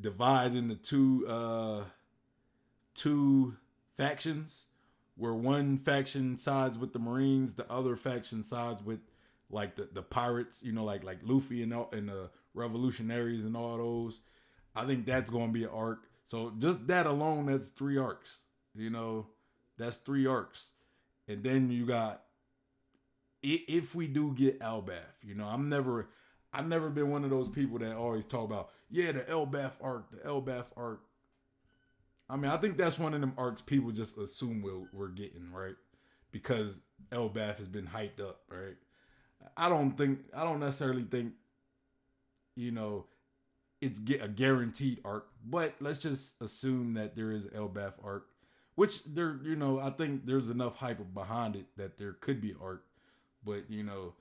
divide into two factions, where one faction sides with the Marines, the other faction sides with like the pirates, you know, like Luffy and the revolutionaries and all those. I think that's going to be an arc. So just that alone, that's 3 arcs. You know, that's 3 arcs. And then you got, if we do get Elbaf, you know, I've never been one of those people that always talk about, yeah, the Elbaf arc, the Elbaf arc. I mean, I think that's one of them arcs people just assume we're getting, right? Because Elbaf has been hyped up, right? I don't necessarily think, you know, it's a guaranteed arc, but let's just assume that there is an Elbaf arc, which there, you know, I think there's enough hype behind it that there could be arc, but you know,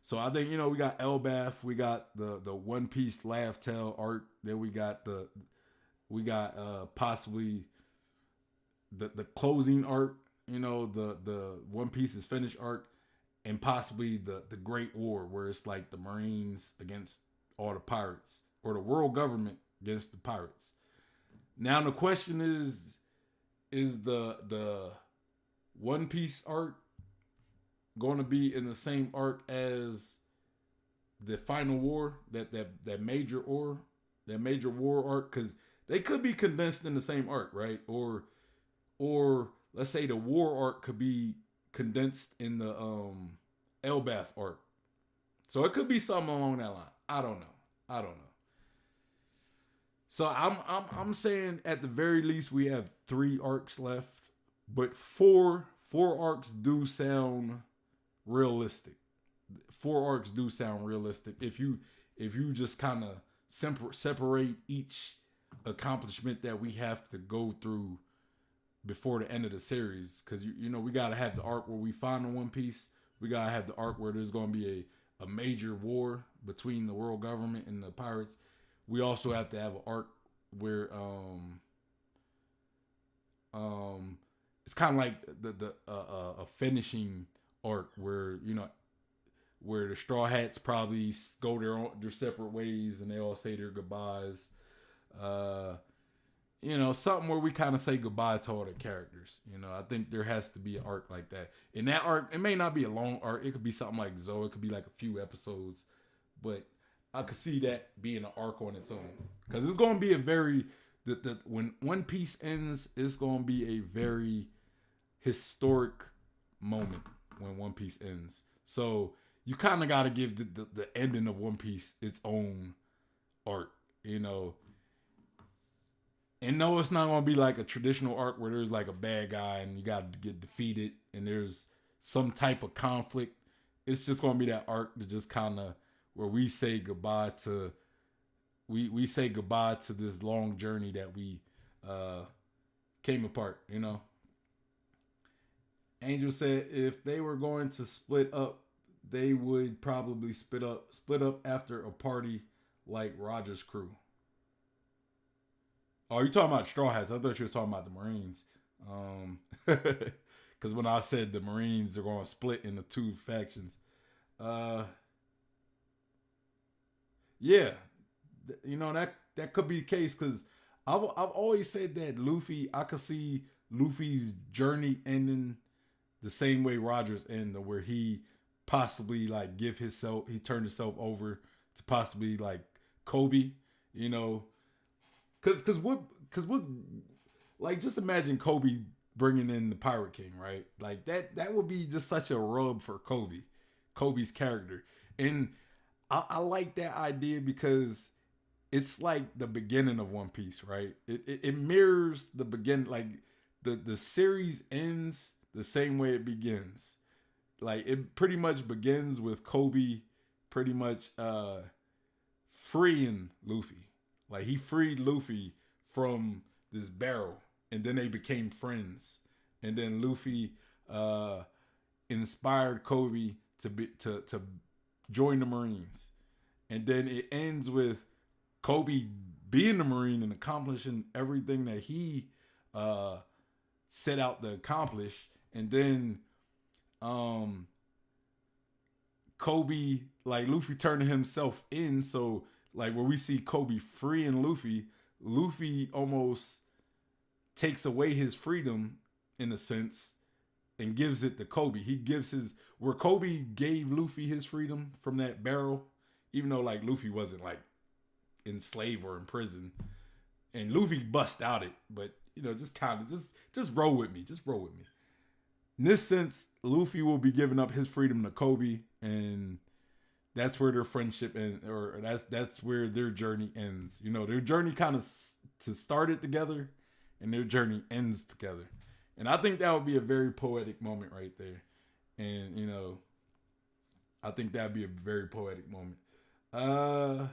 so I think, you know, we got Elbaf, we got the One Piece Laugh Tale arc, then we got possibly the closing arc, you know, the One Piece is finished arc, and possibly the Great War, where it's like the Marines against all the pirates, or the world government against the pirates. Now the question is the One Piece arc going to be in the same arc as the final war, that major war arc? Because they could be condensed in the same arc, right? Or let's say the war arc could be condensed in the Elbaf arc. So it could be something along that line. I don't know. So I'm saying at the very least we have 3 arcs left, but four arcs do sound realistic. 4 arcs do sound realistic if you just kind of separate each accomplishment that we have to go through before the end of the series. Because you know, we gotta have the arc where we find the One Piece. We gotta have the arc where there's gonna be a major war between the world government and the pirates. We also have to have an arc where it's kind of like a finishing arc where, you know, where the Straw Hats probably go their separate ways and they all say their goodbyes. You know, something where we kind of say goodbye to all the characters. You know, I think there has to be an arc like that. In that arc, it may not be a long arc. It could be something like Zoe. It could be like a few episodes. But I could see that being an arc on its own. Because it's going to be a very... when One Piece ends, it's going to be a very historic moment when One Piece ends. So you kind of got to give the ending of One Piece its own arc, you know. And no, it's not going to be like a traditional arc where there's like a bad guy and you got to get defeated and there's some type of conflict. It's just going to be that arc to just kind of where we say goodbye to we say goodbye to this long journey that we came apart, you know. Angel said if they were going to split up, they would probably split up after a party like Roger's crew. Oh, you talking about Straw Hats? I thought you was talking about the Marines. Because when I said the Marines are going to split into 2 factions, yeah, you know, that could be the case. Because I've always said that Luffy, I could see Luffy's journey ending the same way Rogers ended, where he possibly like he turned himself over to possibly like Kobe, you know. Cause what, like, just imagine Kobe bringing in the Pirate King, right? Like that would be just such a rub for Kobe's character. And I like that idea because it's like the beginning of One Piece, right? It mirrors the beginning, like the series ends the same way it begins. Like it pretty much begins with Kobe pretty much freeing Luffy. Like he freed Luffy from this barrel, and then they became friends. And then Luffy inspired Kobe to join the Marines. And then it ends with Kobe being a Marine and accomplishing everything that he uh, set out to accomplish, and then um, Kobe, like Luffy turning himself in. So like where we see Kobe freeing Luffy, Luffy almost takes away his freedom in a sense and gives it to Kobe. He gives his where Kobe gave Luffy his freedom from that barrel, even though like Luffy wasn't like enslaved or in prison, and Luffy bust out it, but you know, just kind of just roll with me, just roll with me. In this sense, Luffy will be giving up his freedom to Kobe, and that's where their friendship and or that's where their journey ends. You know, their journey kind of to start it together, and their journey ends together. And I think that would be a very poetic moment right there. And you know, I think that'd be a very poetic moment. Uh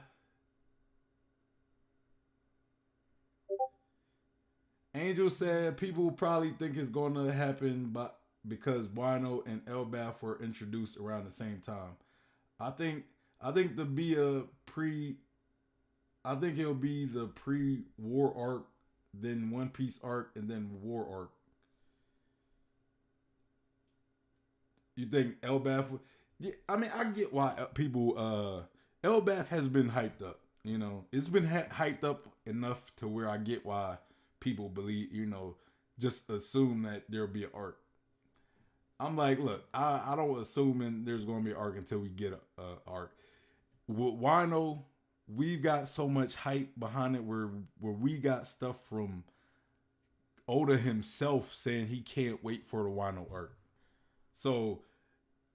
Angel said people will probably think it's going to happen, but because Wano and Elbaf were introduced around the same time. I think I think to be a pre I think it'll be the pre-war arc, then One Piece arc, and then war arc. You think Elbaf? Yeah, I mean, I get why people. Elbaf has been hyped up. You know, it's been hyped up enough to where I get why people believe. You know, just assume that there'll be an arc. I'm like, look, I don't assuming there's going to be an arc until we get a arc. With Wino, we've got so much hype behind it where we got stuff from Oda himself saying he can't wait for the Wano arc. So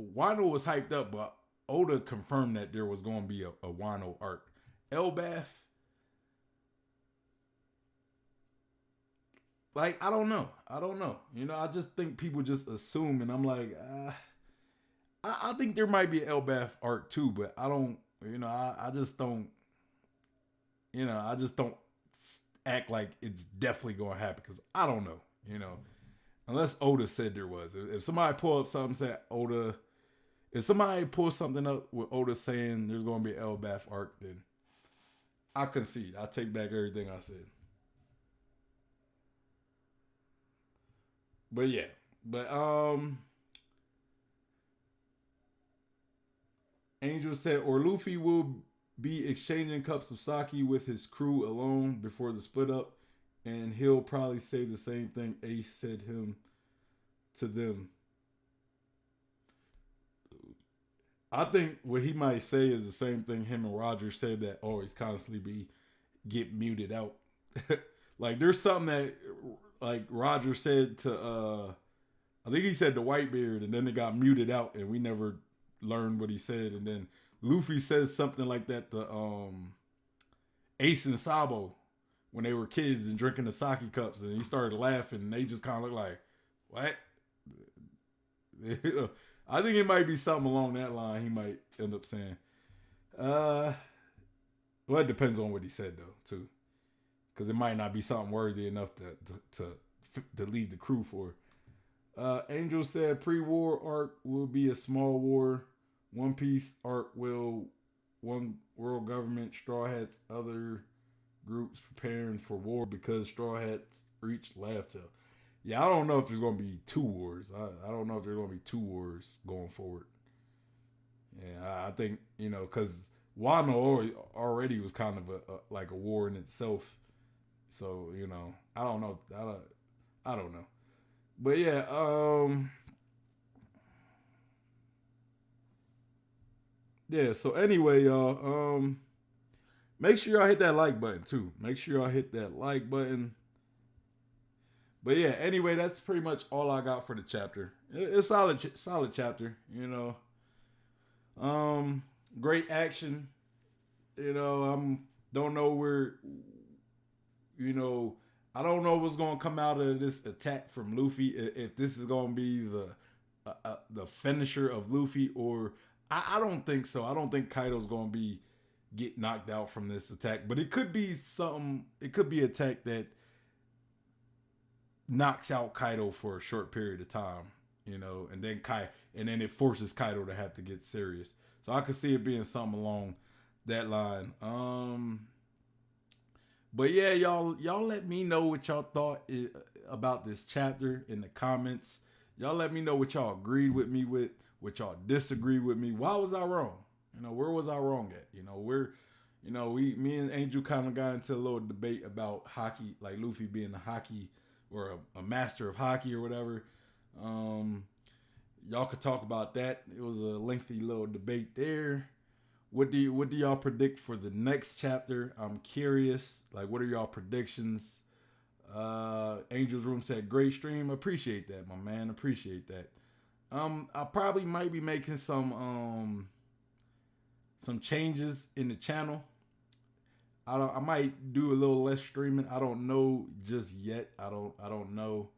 Wano was hyped up, but Oda confirmed that there was going to be a Wano arc. Elbaf, like I don't know. You know, I just think people just assume, and I'm like, I think there might be an Elbaf arc too, but I don't. You know, I just don't. You know, I just don't act like it's definitely going to happen because I don't know. You know, unless Oda said there was. If somebody pull up something say Oda, if somebody pulls something up with Oda saying there's going to be an Elbaf arc, then I concede. I take back everything I said. But yeah, but Angel said, or Luffy will be exchanging cups of sake with his crew alone before the split up, and he'll probably say the same thing Ace said him to them. I think what he might say is the same thing him and Roger said that always constantly be get muted out. Like there's something that like Roger said to I think he said the Whitebeard and then it got muted out and we never learned what he said and then Luffy says something like that to Ace and Sabo when they were kids and drinking the sake cups and he started laughing and they just kind of look like what? I think it might be something along that line he might end up saying. Uh well it depends on what he said though too. Because it might not be something worthy enough to leave the crew for. Angel said pre-war arc will be a small war. One Piece arc will one world government, Straw Hats, other groups preparing for war because Straw Hats reached Laugh Tale. Yeah, I don't know if there's going to be two wars. I don't know if there's going to be two wars going forward. Yeah, I think, you know, because Wano already was kind of like a war in itself. So, you know, I don't know. I don't know. But yeah, yeah, so anyway, y'all, make sure y'all hit that like button too. Make sure y'all hit that like button. But yeah, anyway, that's pretty much all I got for the chapter. It's solid chapter, you know. Great action. You know, don't know where you know, I don't know what's gonna come out of this attack from Luffy. If this is gonna be the finisher of Luffy, or I don't think so. I don't think Kaido's gonna be get knocked out from this attack. But it could be something. It could be an attack that knocks out Kaido for a short period of time. You know, and then it forces Kaido to have to get serious. So I could see it being something along that line. But yeah, y'all let me know what y'all thought about this chapter in the comments. Y'all let me know what y'all agreed with me with, what y'all disagreed with me. Why was I wrong? Where was I wrong at? Me and Angel kind of got into a little debate about hockey, like Luffy being a hockey or a master of hockey or whatever. Y'all could talk about that. It was a lengthy little debate there. What do y'all predict for the next chapter? I'm curious. Like, what are y'all predictions? Angel's Room said, great stream. Appreciate that, my man. Appreciate that. I probably might be making some changes in the channel. I might do a little less streaming. I don't know just yet. I don't know.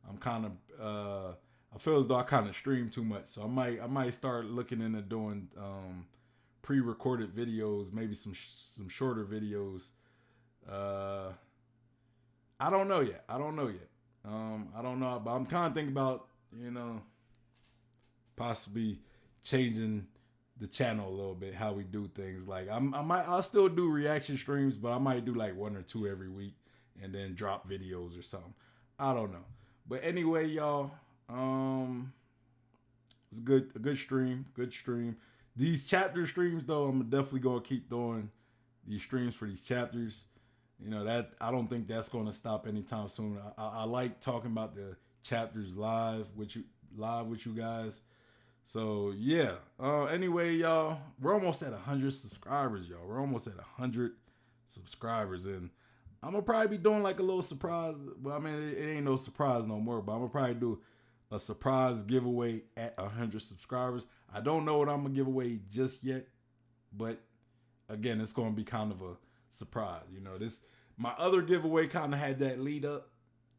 I'm kind of I feel as though I kind of stream too much. So I might start looking into doing pre-recorded videos, maybe some shorter videos. I don't know yet. I don't know, but I'm kind of thinking about, possibly changing the channel a little bit, how we do things. Like I'll still do reaction streams, but I might do like 1 or 2 every week and then drop videos or something. I don't know. But anyway, y'all, it's a good stream. These chapter streams though, I'm definitely gonna keep doing these streams for these chapters. That I don't think that's gonna stop anytime soon. I like talking about the chapters live with you guys. So yeah. Anyway, y'all, we're almost at 100 subscribers, y'all. We're almost at 100 subscribers, and I'm gonna probably be doing like a little surprise. Well, I mean, it ain't no surprise no more, but I'm gonna probably do a surprise giveaway at 100 subscribers. I don't know what I'm gonna give away just yet, but again, it's gonna be kind of a surprise. My other giveaway kind of had that lead up,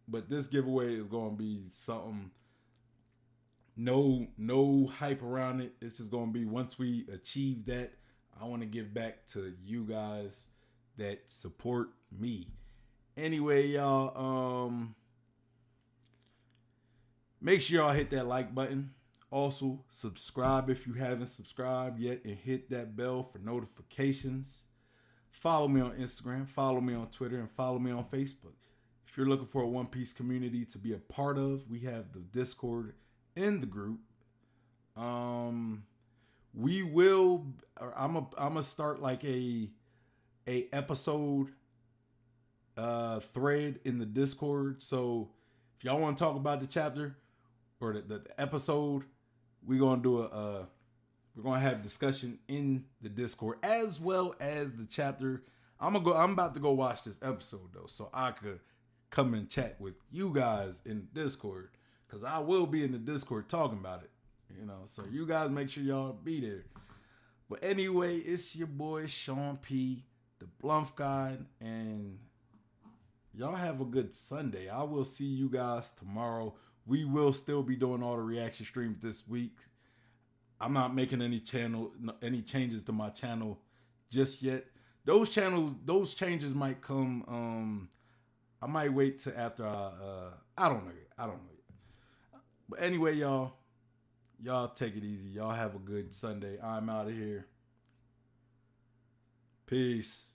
but this giveaway is gonna be something. No hype around it. It's just gonna be once we achieve that, I want to give back to you guys that support me. Anyway, y'all, make sure y'all hit that like button. Also, subscribe if you haven't subscribed yet, and hit that bell for notifications. Follow me on Instagram, follow me on Twitter, and follow me on Facebook. If you're looking for a One Piece community to be a part of, we have the Discord in the group. We will. I'm gonna start like a episode thread in the Discord. So if y'all want to talk about the chapter or the episode, we're gonna have discussion in the Discord as well as the chapter. I'm about to go watch this episode though, so I could come and chat with you guys in the Discord, because I will be in the Discord talking about it. So you guys make sure y'all be there. But anyway, it's your boy Sean P, the Bluff Guide, and y'all have a good Sunday. I will see you guys tomorrow. We will still be doing all the reaction streams this week. I'm not making any changes to my channel just yet. Those changes might come. I might wait till after I don't know yet. But anyway, y'all take it easy. Y'all have a good Sunday. I'm out of here. Peace.